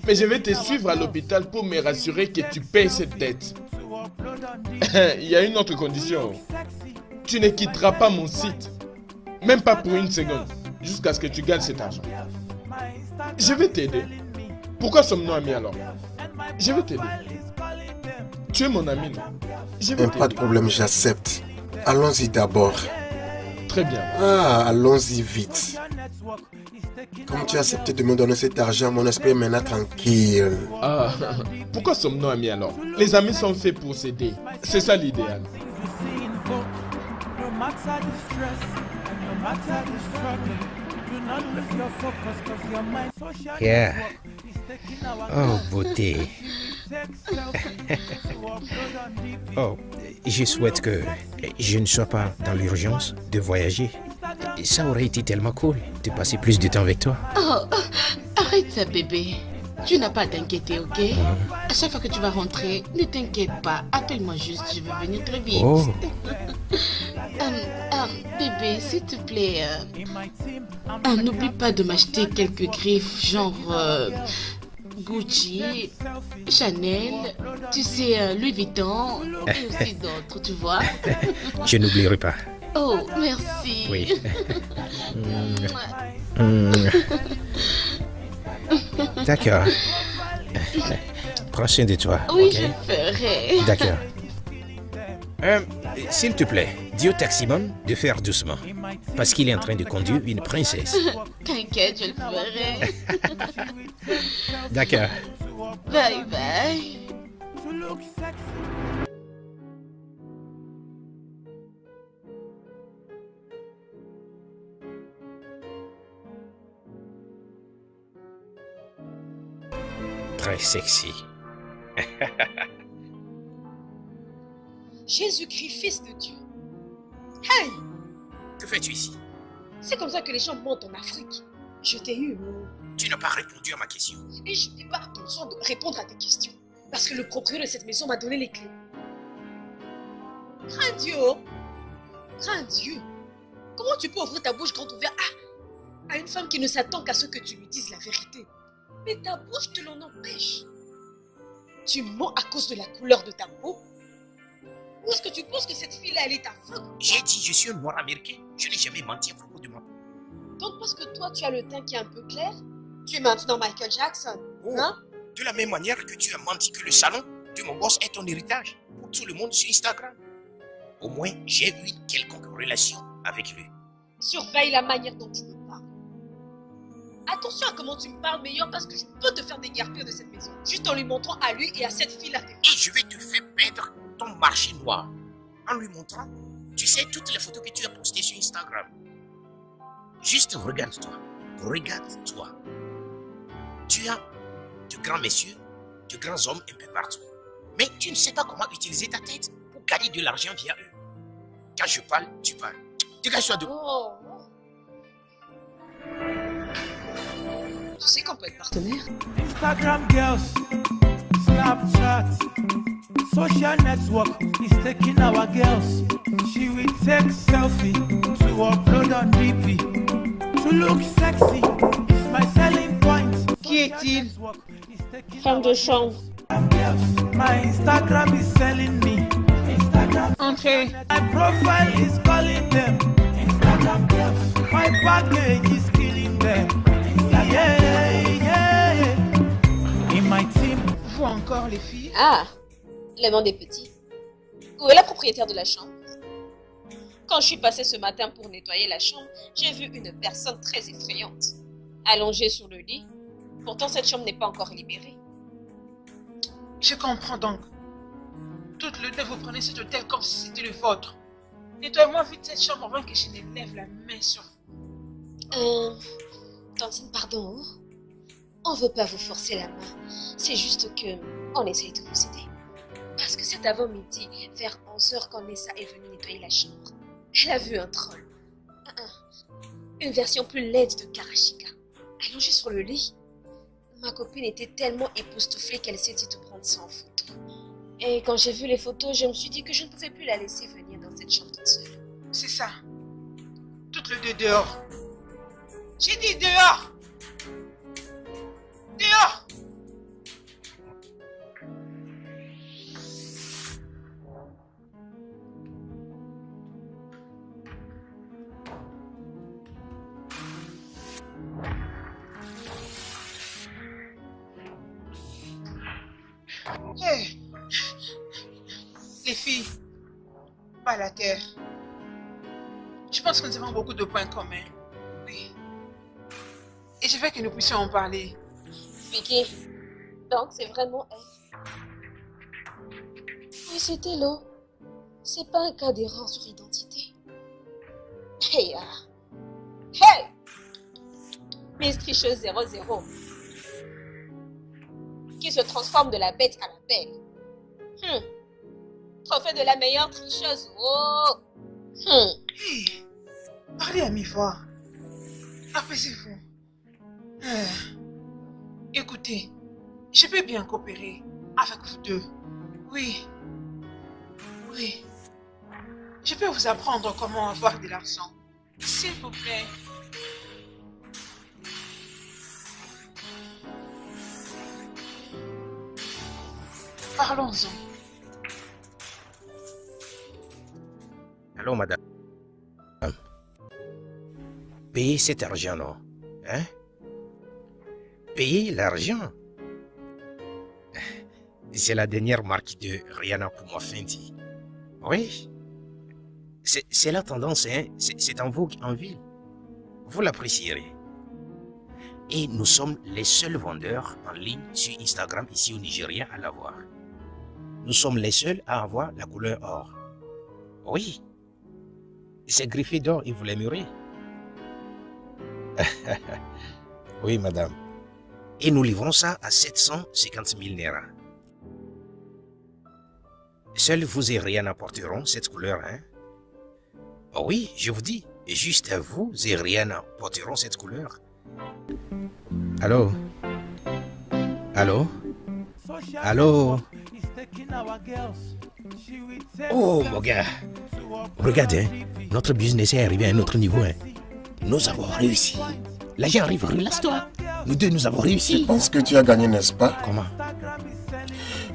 Mais je vais te suivre à l'hôpital pour me rassurer que tu payes cette dette. Il y a une autre condition. Tu ne quitteras pas mon site. Même pas pour une seconde. Jusqu'à ce que tu gagnes cet argent. Je vais t'aider. Pourquoi sommes-nous amis alors? Je vais t'aider. Tu es mon ami, non? Je vais Pas de t'aider. problème, j'accepte. Allons-y d'abord. Très bien. Ah, allons-y vite. Comme tu as accepté de me donner cet argent, mon esprit est maintenant tranquille. Ah, pourquoi sommes-nous amis alors? Les amis sont faits pour s'aider. C'est ça l'idéal. no matter the stress and no matter the struggle. Do not lose your focus cause your mind social Yeah. network is taking our Oh, beauté. take selfie to upload on DP. Oh, je souhaite que je ne sois pas dans l'urgence de voyager. Ça aurait été tellement cool de passer plus de temps avec toi. Oh, arrête ça, bébé. Tu n'as pas à t'inquiéter, ok? À chaque fois que tu vas rentrer, ne t'inquiète pas. Appelle-moi juste, je vais venir très vite. Oh, Bébé, s'il te plaît, In my team, I'm n'oublie pas de m'acheter quelques griffes, genre Gucci, Chanel, tu sais, Louis Vuitton, et aussi d'autres, tu vois. je n'oublierai pas. Oh, merci. Oui. Mm. D'accord. Prends soin de toi. Oui, ok? je le ferai. D'accord. S'il te plaît, dis au taximan de faire doucement. Parce qu'il est en train de conduire une princesse. T'inquiète, je le ferai. D'accord. Bye bye. to look sexy. Très sexy. Jésus-Christ, fils de Dieu. Hey! Que fais-tu ici? C'est comme ça que les gens mentent en Afrique. Je t'ai eu, Tu n'as pas répondu à ma question. et je n'ai pas l'intention de répondre à tes questions. Parce que le propriétaire de cette maison m'a donné les clés. Crains Dieu! Crains Dieu! Comment tu peux ouvrir ta bouche grande ouverte à une femme qui ne s'attend qu'à ce que tu lui dises la vérité? Mais ta bouche te l'en empêche. Tu mens à cause de la couleur de ta peau? Ou est-ce que tu penses que cette fille-là, elle est aveugle? J'ai dit, je suis un noir américain. Je n'ai jamais menti à propos de moi. Donc parce que toi, tu as le teint qui est un peu clair, tu es maintenant Michael Jackson, Oh, hein? de la même manière que tu as menti que le salon de mon boss est ton héritage pour tout le monde sur Instagram. Au moins, j'ai eu une quelconque relation avec lui. Surveille la manière dont tu me parles. Attention à comment tu me parles, meilleur, parce que je peux te faire déguerpir de cette maison. Juste en lui montrant à lui et à cette fille-là. Et je vais te faire perdre ton marché noir en lui montrant, tu sais, toutes les photos que tu as postées sur Instagram. Juste regarde-toi. Regarde-toi. Tu as de grands messieurs, de grands hommes un peu partout. Mais tu ne sais pas comment utiliser ta tête pour gagner de l'argent via eux. Quand je parle, tu parles. Dégage-toi de... Oh. Tu sais qu'on peut être partenaire. Instagram girls, Snapchat, social network is taking our girls. She will take selfie to upload on DP. To look sexy is my selling point. Qui est-il? Femme de chambre. My Instagram is selling me. Instagram. Entrez. My profile is calling them. Instagram girls. My package is killing them. Yeah, yeah. In my team. Vous encore, les filles? Ah, le monde est petit. Où est la propriétaire de la chambre? Quand je suis passée ce matin pour nettoyer la chambre, j'ai vu une personne très effrayante, allongée sur le lit. Pourtant, cette chambre n'est pas encore libérée. Je comprends donc. Toutes les deux, vous prenez cet hôtel comme si c'était le vôtre. Nettoyez-moi vite cette chambre avant que je ne lève la main sur vous. Tantine, pardon. On veut pas vous forcer la main. C'est juste que on essaye de vous aider. Parce que c'est avant midi, vers 11h, quand Nessa est venue nettoyer la chambre. Elle a vu un troll. Une version plus laide de Karashika. Allongée sur le lit. Ma copine était tellement époustouflée qu'elle s'est dit de prendre ça en photo. Et quand j'ai vu les photos, je me suis dit que je ne pouvais plus la laisser venir dans cette chambre toute seule. C'est ça. Toutes les deux dehors. J'ai dit dehors. Dehors. Hey. Les filles, pas la terre. Je pense que nous avons beaucoup de points communs. Oui. Et je veux que nous puissions en parler. Vicky, donc c'est vraiment elle. Oui, c'était l'eau. C'est pas un cas d'erreur sur identité. Hey, hey! Miss Tricheuse 00. Qui se transforme de la bête à la belle. Trophée de la meilleure tricheuse. Oh! Hey, parlez à mi-voix. Apaisez-vous. Écoutez, je peux bien coopérer avec vous deux. Oui. Oui. Je peux vous apprendre comment avoir de l'argent. S'il vous plaît. Parlons-en. Allô, madame. Payez cet argent, non? Hein? Payez l'argent. C'est la dernière marque de Rihanna pour moi, Fenty. Oui. C'est la tendance, hein? C'est en vogue en ville. Vous l'apprécierez. Et nous sommes les seuls vendeurs en ligne sur Instagram ici au Nigeria à l'avoir. Nous sommes les seuls à avoir la couleur or. Oui. C'est griffé d'or et vous l'aimerez. Oui, madame. Et nous livrons ça à 750 000 naira. Seuls vous et Rihanna porteront cette couleur, hein? Oh oui, je vous dis, juste vous et Rihanna porteront cette couleur. Allô? Allô? Allô? Oh, mon gars. Regarde, hein, notre business est arrivé à un autre niveau. Hein. Nous avons réussi. L'argent arrive, relâche-toi. Nous deux, nous avons réussi. Je pense que tu as gagné, n'est-ce pas? Comment?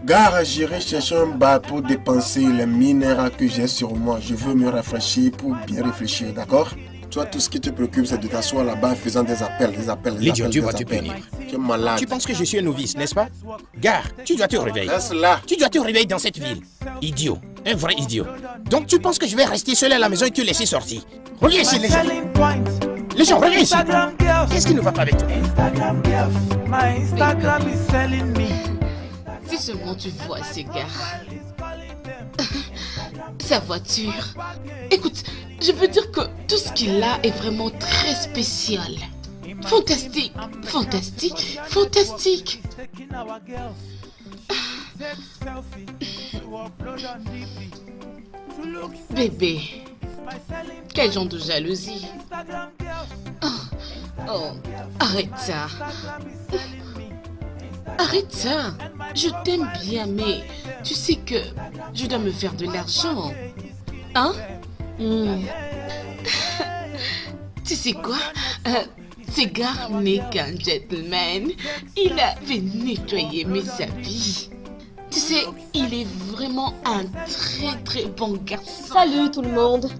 Gare, j'irai chercher un bar pour dépenser les minéraux que j'ai sur moi. Je veux me rafraîchir pour bien réfléchir, d'accord? Toi, tout ce qui te préoccupe, c'est de t'asseoir là-bas en faisant des appels. L'idiot, tu vas te punir. Tu es malade. Tu penses que je suis un novice, n'est-ce pas? Gare, tu dois te réveiller. Reste là. Tu dois te réveiller dans cette ville. Idiot, un vrai idiot. Donc tu penses que je vais rester seul à la maison et te laisser sortir? Reviens ici, les gens. Les gens, reviens ici. Instagram girls. Qu'est-ce qui ne va pas avec toi? Instagram girls. My Instagram is selling me. Si seulement tu vois ce gars. Sa voiture. Écoute, je veux dire que tout ce qu'il a est vraiment très spécial. Fantastique, fantastique, fantastique. Taking our girls. Take selfie to upload on DP. To look Bébé, by selling quel genre de jalousie. Instagram girls. Oh, arrête ça. Instagram is selling me. Arrête ça. Je t'aime bien, mais tu sais que je dois me faire de l'argent. Hein? Hmm. Tu sais quoi? Ce gars n'est qu'un gentleman. Il avait nettoyé mes habits. Tu sais, il est vraiment un très bon garçon. Salut tout le monde.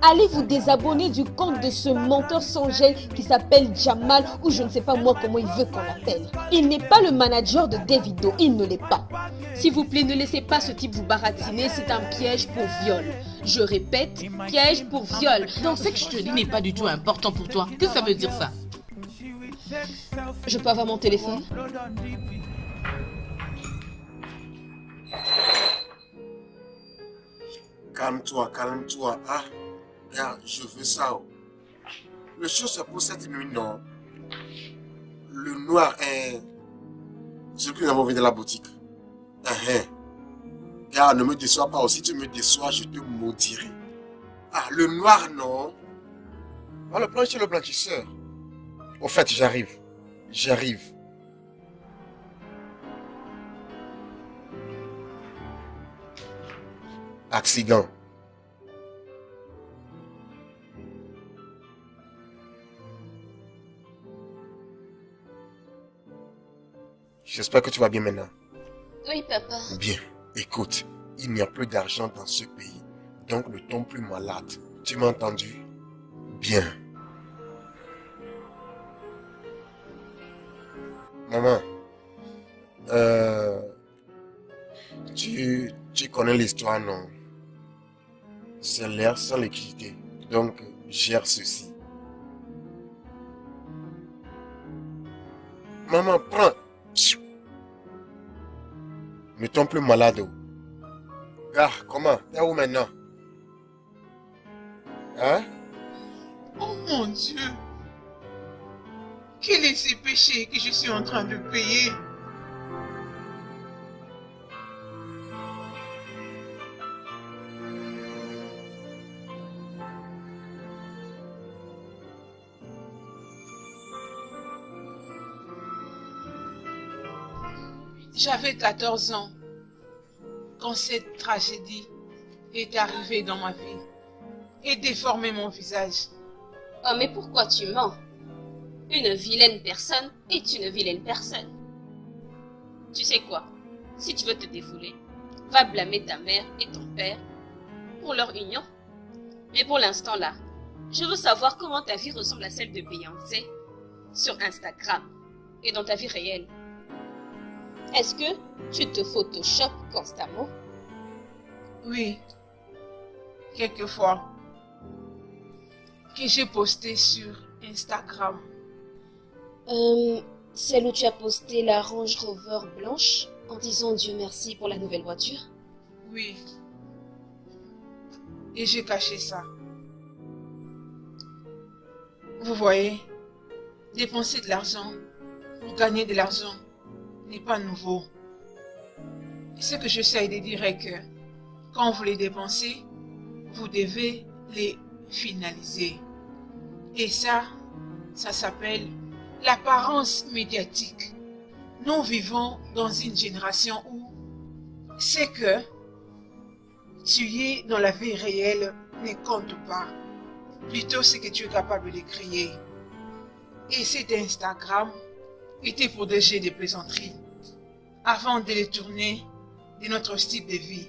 Allez vous désabonner du compte de ce menteur sans gêne qui s'appelle Jamal ou je ne sais pas moi comment il veut qu'on l'appelle. Il n'est pas le manager de Davido, il ne l'est pas. S'il vous plaît, ne laissez pas ce type vous baratiner, c'est un piège pour viol. Je répète, piège pour viol. Donc ce que je te dis n'est pas du tout important pour toi. Qu'est-ce que ça veut dire ça? Je peux avoir mon téléphone? Calme-toi, calme-toi. Ah, regarde, je veux ça. Oh. Le chose c'est pour cette nuit, non. Le noir est ce que nous avons vu dans la boutique. Regarde, ne me déçois pas. Si tu me déçois, je te maudirai. Ah, le noir, non. Ah, le plan chez le blanchisseur. Au fait, j'arrive. J'arrive. Accident. J'espère que tu vas bien maintenant. Oui, papa. Bien. Écoute, il n'y a plus d'argent dans ce pays. Donc ne tombe plus malade. Tu m'as entendu? Bien. Maman. Tu connais l'histoire, non? C'est l'air sans liquidité. Donc, gère ceci. Maman, prends. Ne tombe plus malade. Ah, comment? T'es où maintenant? Hein? Oh mon Dieu! Quel est ce péché que je suis en train de payer? J'avais 14 ans quand cette tragédie est arrivée dans ma vie et déformé mon visage. Oh, mais pourquoi tu mens? Une vilaine personne est une vilaine personne. Tu sais quoi? Si tu veux te défouler, va blâmer ta mère et ton père pour leur union. Mais pour l'instant là, je veux savoir comment ta vie ressemble à celle de Beyoncé sur Instagram et dans ta vie réelle. Est-ce que tu te photoshopes constamment? Oui, quelquefois, que j'ai posté sur Instagram. Celle où tu as posté la Range Rover blanche en disant Dieu merci pour la nouvelle voiture? Oui. Et j'ai caché ça. Vous voyez, dépenser de l'argent pour gagner de l'argent n'est pas nouveau. Ce que j'essaie de dire est que quand vous les dépensez, vous devez les finaliser. Et ça s'appelle l'apparence médiatique. Nous vivons dans une génération où c'est que tu es dans la vie réelle ne compte pas. Plutôt ce que tu es capable de créer. Et cet Instagram était pour des jeux de plaisanterie avant de les tourner de notre style de vie.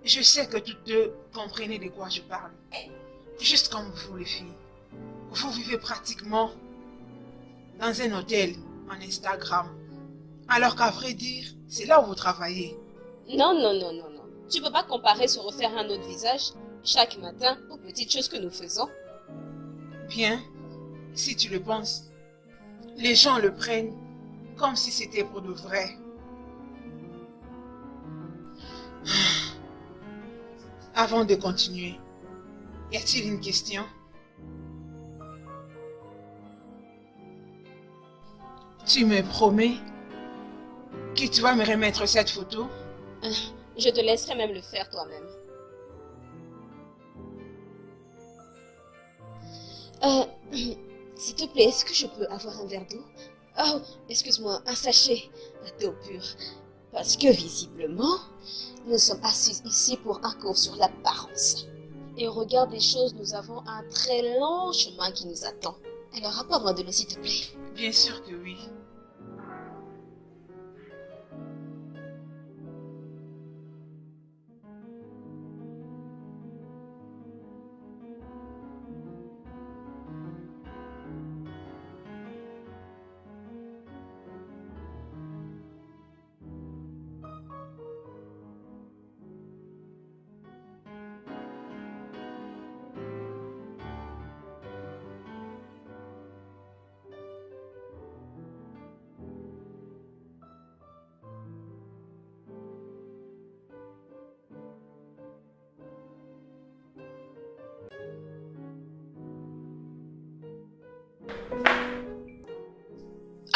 Je sais que toutes deux comprenez de quoi je parle. Juste comme vous les filles. Vous vivez pratiquement dans un hôtel en Instagram. Alors qu'à vrai dire, c'est là où vous travaillez. Non. Tu peux pas comparer se refaire un autre visage chaque matin aux petites choses que nous faisons. Bien. Si tu le penses, les gens le prennent comme si c'était pour de vrai. Avant de continuer, y a-t-il une question? Tu me promets que tu vas me remettre cette photo? Je te laisserai même le faire toi-même. S'il te plaît, est-ce que je peux avoir un verre d'eau? Oh, excuse-moi, un sachet d'eau pure. Parce que visiblement, nous sommes assis ici pour un cours sur l'apparence. Et au regard des choses, nous avons un très long chemin qui nous attend. Alors, apporte-moi de l'eau, s'il te plaît. Bien sûr que oui.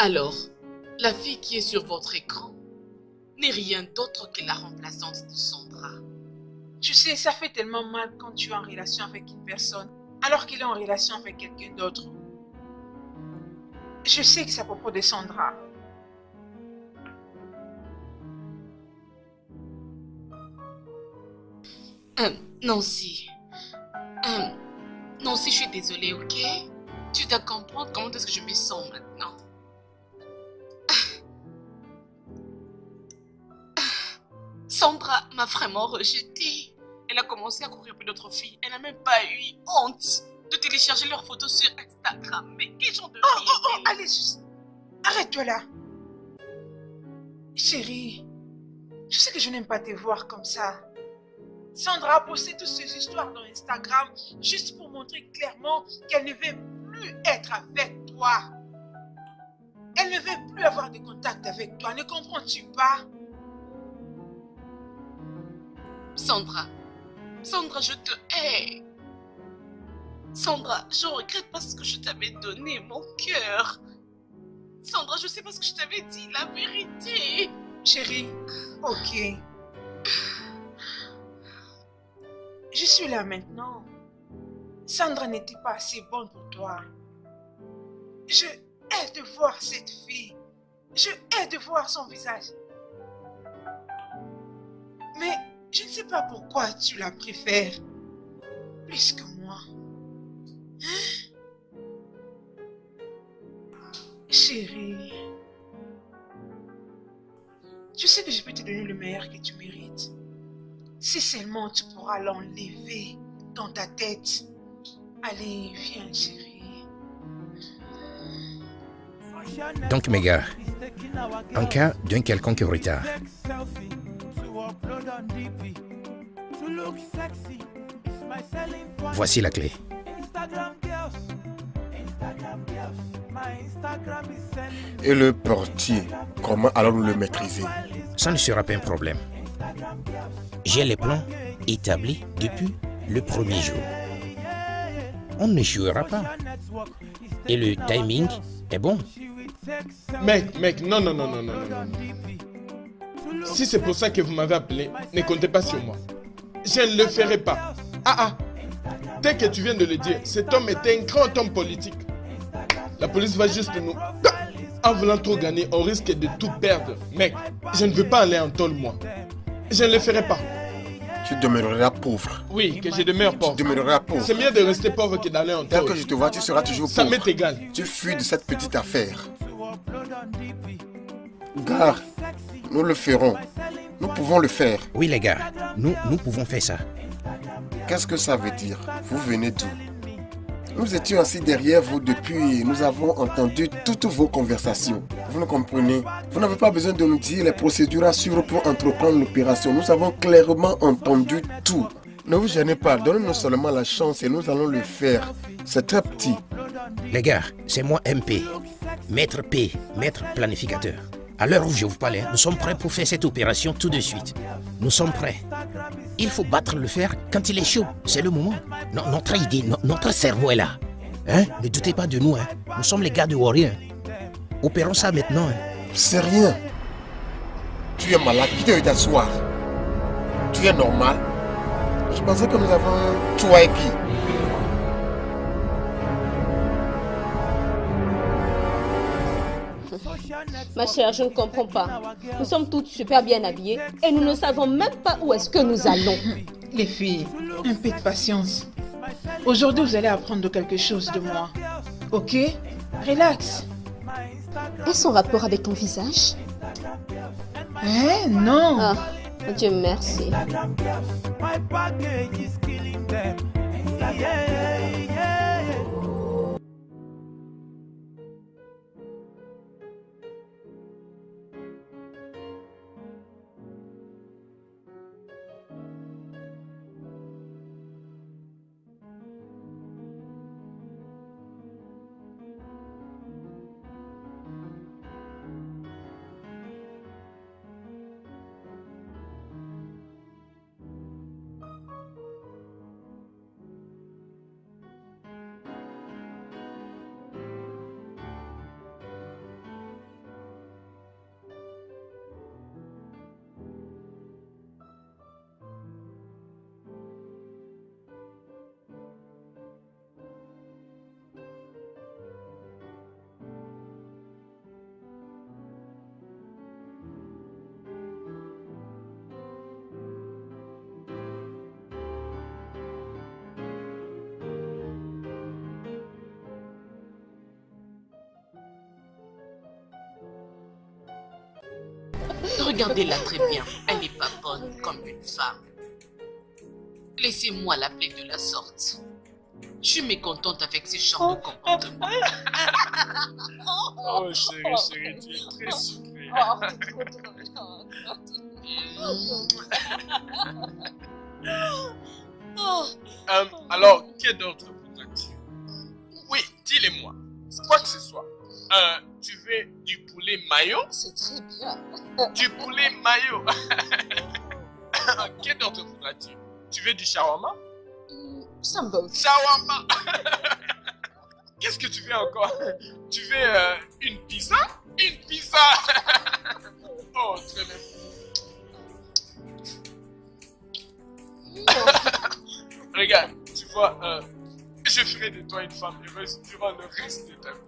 Alors, la fille qui est sur votre écran n'est rien d'autre que la remplaçante de Sandra. Tu sais, ça fait tellement mal quand tu es en relation avec une personne, alors qu'il est en relation avec quelqu'un d'autre. Je sais que c'est à propos de Sandra. Nancy. Nancy, je suis désolée, ok? Tu dois comprendre comment est-ce que je me sens maintenant. Sandra m'a vraiment rejetée. Elle a commencé à courir après d'autres filles. Elle n'a même pas eu honte de télécharger leurs photos sur Instagram. Mais quel genre de fille est-elle? Allez, arrête-toi là. Chérie, je sais que je n'aime pas te voir comme ça. Sandra a posté toutes ces histoires dans Instagram juste pour montrer clairement qu'elle ne veut plus être avec toi. Elle ne veut plus avoir de contact avec toi. Ne comprends-tu pas? Sandra, je te hais. Sandra, je regrette parce que je t'avais donné mon cœur. Sandra, je sais parce que je t'avais dit la vérité. Chérie, ok. Je suis là maintenant. Sandra n'était pas assez bonne pour toi. Je hais de voir cette fille. Je hais de voir son visage. Mais je ne sais pas pourquoi tu la préfères plus que moi. Hein? Chérie, je sais que je peux te donner le meilleur que tu mérites. Si seulement tu pourras l'enlever dans ta tête. Allez, viens, chérie. Donc, mes gars, en cas d'un quelconque retard, voici la clé. Et le portier, comment allons-nous le maîtriser? Ça ne sera pas un problème. J'ai les plans établis depuis le premier jour. On ne jouera pas. Et le timing est bon. Mec, non. Si c'est pour ça que vous m'avez appelé, ne comptez pas sur moi. Je ne le ferai pas. Dès que tu viens de le dire, cet homme était un grand homme politique. La police va juste nous... En voulant trop gagner, on risque de tout perdre. Mec, je ne veux pas aller en tôle, moi. Je ne le ferai pas. Tu demeureras pauvre. Oui, que je demeure pauvre. Tu demeureras pauvre. C'est mieux de rester pauvre que d'aller en Dès tôle. que je te vois, tu seras toujours Ça pauvre. m'est égal. Tu fuis de cette petite affaire. Gare, nous le ferons. Nous pouvons le faire. Oui, les gars, nous pouvons faire ça. Qu'est-ce que ça veut dire? Vous venez d'où? Nous étions assis derrière vous depuis et nous avons entendu toutes vos conversations. Vous ne comprenez? Vous n'avez pas besoin de nous dire les procédures à suivre pour entreprendre l'opération. Nous avons clairement entendu tout. Ne vous gênez pas, donnez-nous seulement la chance et nous allons le faire. C'est très petit. Les gars, c'est moi MP, Maître P, Maître Planificateur. À l'heure où je vous parle, nous sommes prêts pour faire cette opération tout de suite. Nous sommes prêts. Il faut battre le fer quand il est chaud. C'est le moment. Notre idée, notre cerveau est là. Hein? Ne doutez pas de nous. Hein? Nous sommes les gars de Warrior. Opérons ça maintenant. Hein? C'est rien. Tu es malade, qui t'a eu t'asseoir? Tu es normal? Je pensais que nous avons toi et qui? Ma chère, je ne comprends pas. Nous sommes toutes super bien habillées et nous ne savons même pas où est-ce que nous allons. Les filles, un peu de patience. Aujourd'hui, vous allez apprendre quelque chose de moi. Ok? Relax. Est-ce en rapport avec ton visage? Non. Ah, Dieu merci. Regardez-la très bien, elle n'est pas bonne comme une femme. Laissez-moi l'appeler de la sorte. Je suis mécontente avec ce genre de comportement. Oh chérie, tu es très sucrée. Alors, quel ordre voudrais-tu? Oui, dis-le-moi. Quoi que ce soit. Tu veux du poulet mayo? C'est très bien. Du poulet mayo. Quel ordre voudrais-tu? Tu veux du shawarma? Ça me va aussi. Shawarma. Qu'est-ce que tu veux encore? Tu veux une pizza? Une pizza. Oh, très bien. Regarde, tu vois, je ferai de toi une femme heureuse durant le reste de ta vie.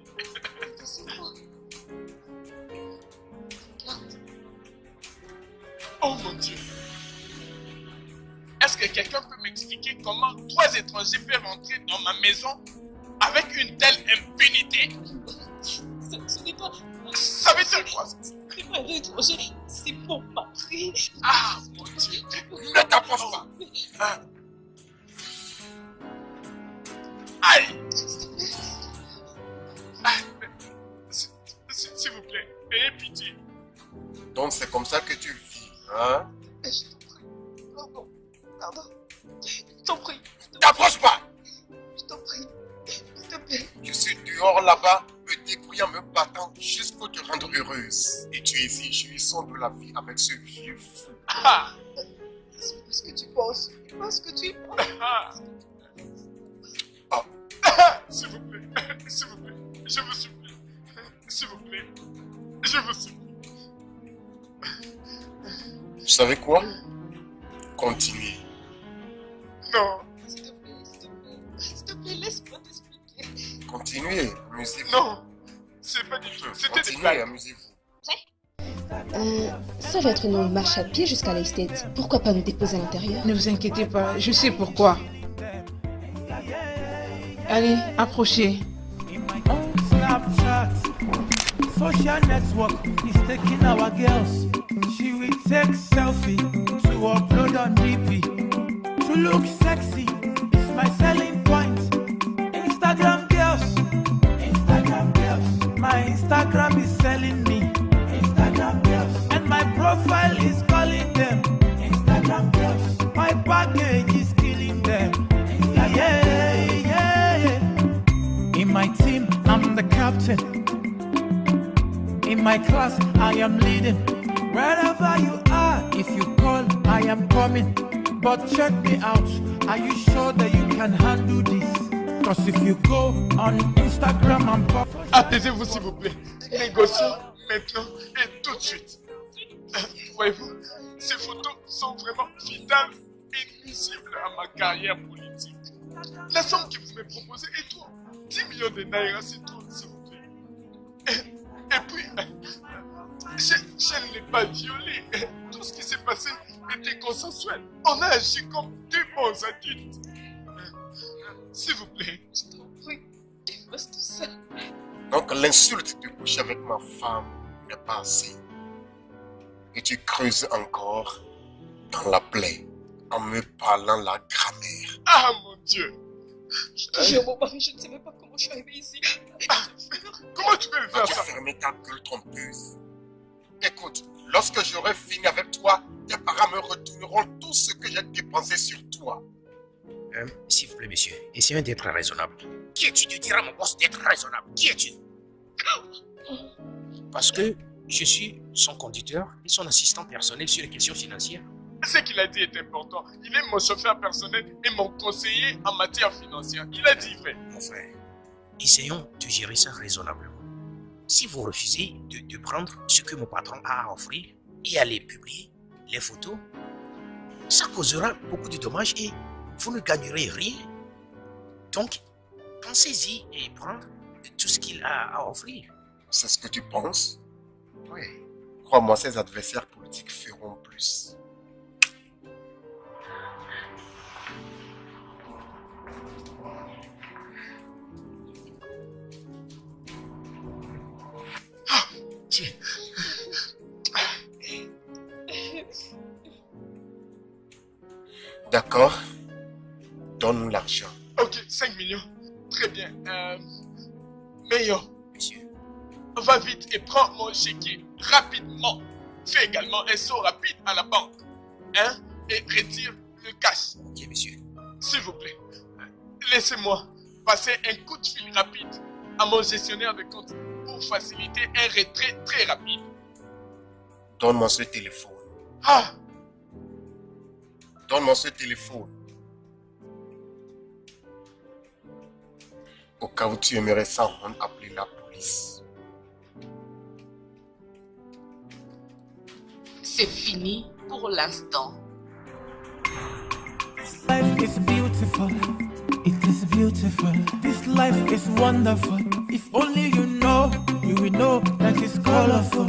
Oh mon Dieu. Est-ce que quelqu'un peut m'expliquer comment 3 étrangers peuvent entrer dans ma maison avec une telle impunité? Ce n'est pas... Ça veut dire quoi? C'est pas un étranger, c'est mon mari. Ah mon Dieu. Ne t'approche pas. Ah. Aïe. S'il vous plaît, ayez pitié. Donc c'est comme ça que tu vis, hein? Je t'en prie. Pardon. Je t'en prie. T'approche pas! Je t'en prie. S'il te plaît. Je suis dehors là-bas, me débrouillant, me battant juste pour te rendre heureuse. Et tu es ici, jouissant de la vie avec ce vieux fou. Ah. C'est pas ce que tu penses. C'est pas ce que tu penses. Ah. Oh. S'il vous plaît, je vous supplie. S'il vous plaît, je vous supplie. Vous savez quoi? Continuez. Non, S'il te plaît, laisse-moi t'expliquer. Continuez, amusez-vous. non, c'est pas difficile. C'était des Continuez, blagues. amusez-vous. Ça va être une marche à pied jusqu'à l'estate. Pourquoi pas nous déposer à l'intérieur? Ne vous inquiétez pas, je sais pourquoi. Allez, approchez. On Snapchat, social network is taking our girls. She will take selfie to upload on DP. To look sexy is my selling point. Instagram girls, my Instagram is selling me. Instagram girls, and my profile is calling them. Instagram girls, my package is killing them. Yeah, yeah, yeah. In In my team, I'm the captain. In my class, I am leading. Wherever you are, if you call, I am coming. But check me out, are you sure that you can handle this? Cause if you go on Instagram and pop... Apaisez-vous s'il vous plaît. Négocions maintenant et tout de suite. Voyez-vous, ces photos sont vraiment vitales et nuisibles à ma carrière politique. La somme que vous me proposez est trop. 10 millions de naira, c'est trop, s'il vous plaît. Et puis, je ne l'ai pas violé. Tout ce qui s'est passé était consensuel. On a agi comme deux bons adultes. S'il vous plaît. Je t'en prie, efface tout ça. Donc l'insulte de coucher avec ma femme n'est pas assez. Et tu creuses encore dans la plaie en me parlant la grammaire. Ah mon Dieu. J'ai mon mari, je ne sais même pas comment je suis arrivée ici. Comment tu peux me faire Vas-tu ça? fermer ta gueule trompeuse? Écoute, lorsque j'aurai fini avec toi, tes parents me retourneront tout ce que j'ai dépensé sur toi. S'il vous plaît, monsieur, essayons d'être raisonnable. Qui es-tu de dire à mon boss d'être raisonnable? Qui es-tu? Parce que je suis son conducteur et son assistant personnel sur les questions financières. Ce qu'il a dit est important. Il est mon chauffeur personnel et mon conseiller en matière financière. Il a dit vrai. Mon frère, essayons de gérer ça raisonnablement. Si vous refusez de prendre ce que mon patron a à offrir et aller publier les photos, ça causera beaucoup de dommages et vous ne gagnerez rien. Donc, pensez-y et prendre tout ce qu'il a à offrir. C'est ce que tu penses? Oui. Crois-moi, ses adversaires politiques feront plus. Tiens. D'accord? Donne-nous l'argent. Ok, 5 millions. Très bien. Meilleur, Monsieur, va vite et prends mon chéquier rapidement. Fais également un saut rapide à la banque. Hein? Et retire le cash. ok, monsieur. S'il vous plaît. Laissez-moi passer un coup de fil rapide à mon gestionnaire de compte pour faciliter un retrait très rapide. Donne-moi ce téléphone. Ah! Donne-moi ce téléphone. Au cas où tu aimerais sans honte appeler la police. C'est fini pour l'instant. This life is beautiful. It is beautiful. This life is wonderful. If only you will know that it's colorful.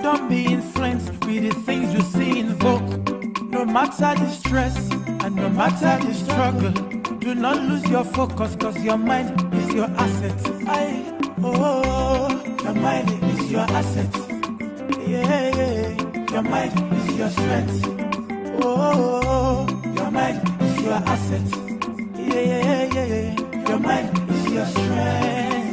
Don't be influenced with the things you see in Vogue. No matter the stress and no matter the struggle, do not lose your focus, cause your mind is your asset. Your mind is your asset. Yeah, your mind is your strength. Your mind is your asset. Yeah, your mind is your strength.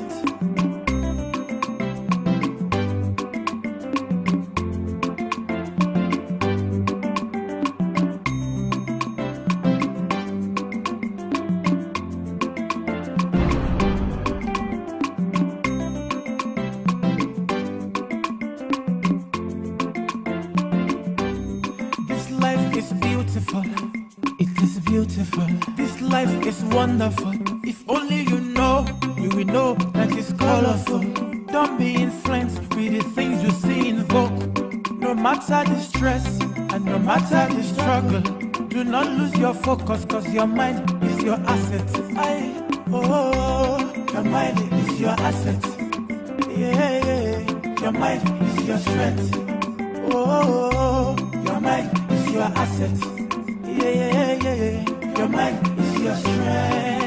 This life is beautiful. It is beautiful. This life is wonderful. If only you will know that it's colorful. Don't be influenced with the things you see in Vogue. No matter the stress and no matter the struggle, do not lose your focus, cause your mind is your asset. Your mind is your asset. Yeah, your mind is your strength. Your mind is your asset. Yeah, your mind is your strength.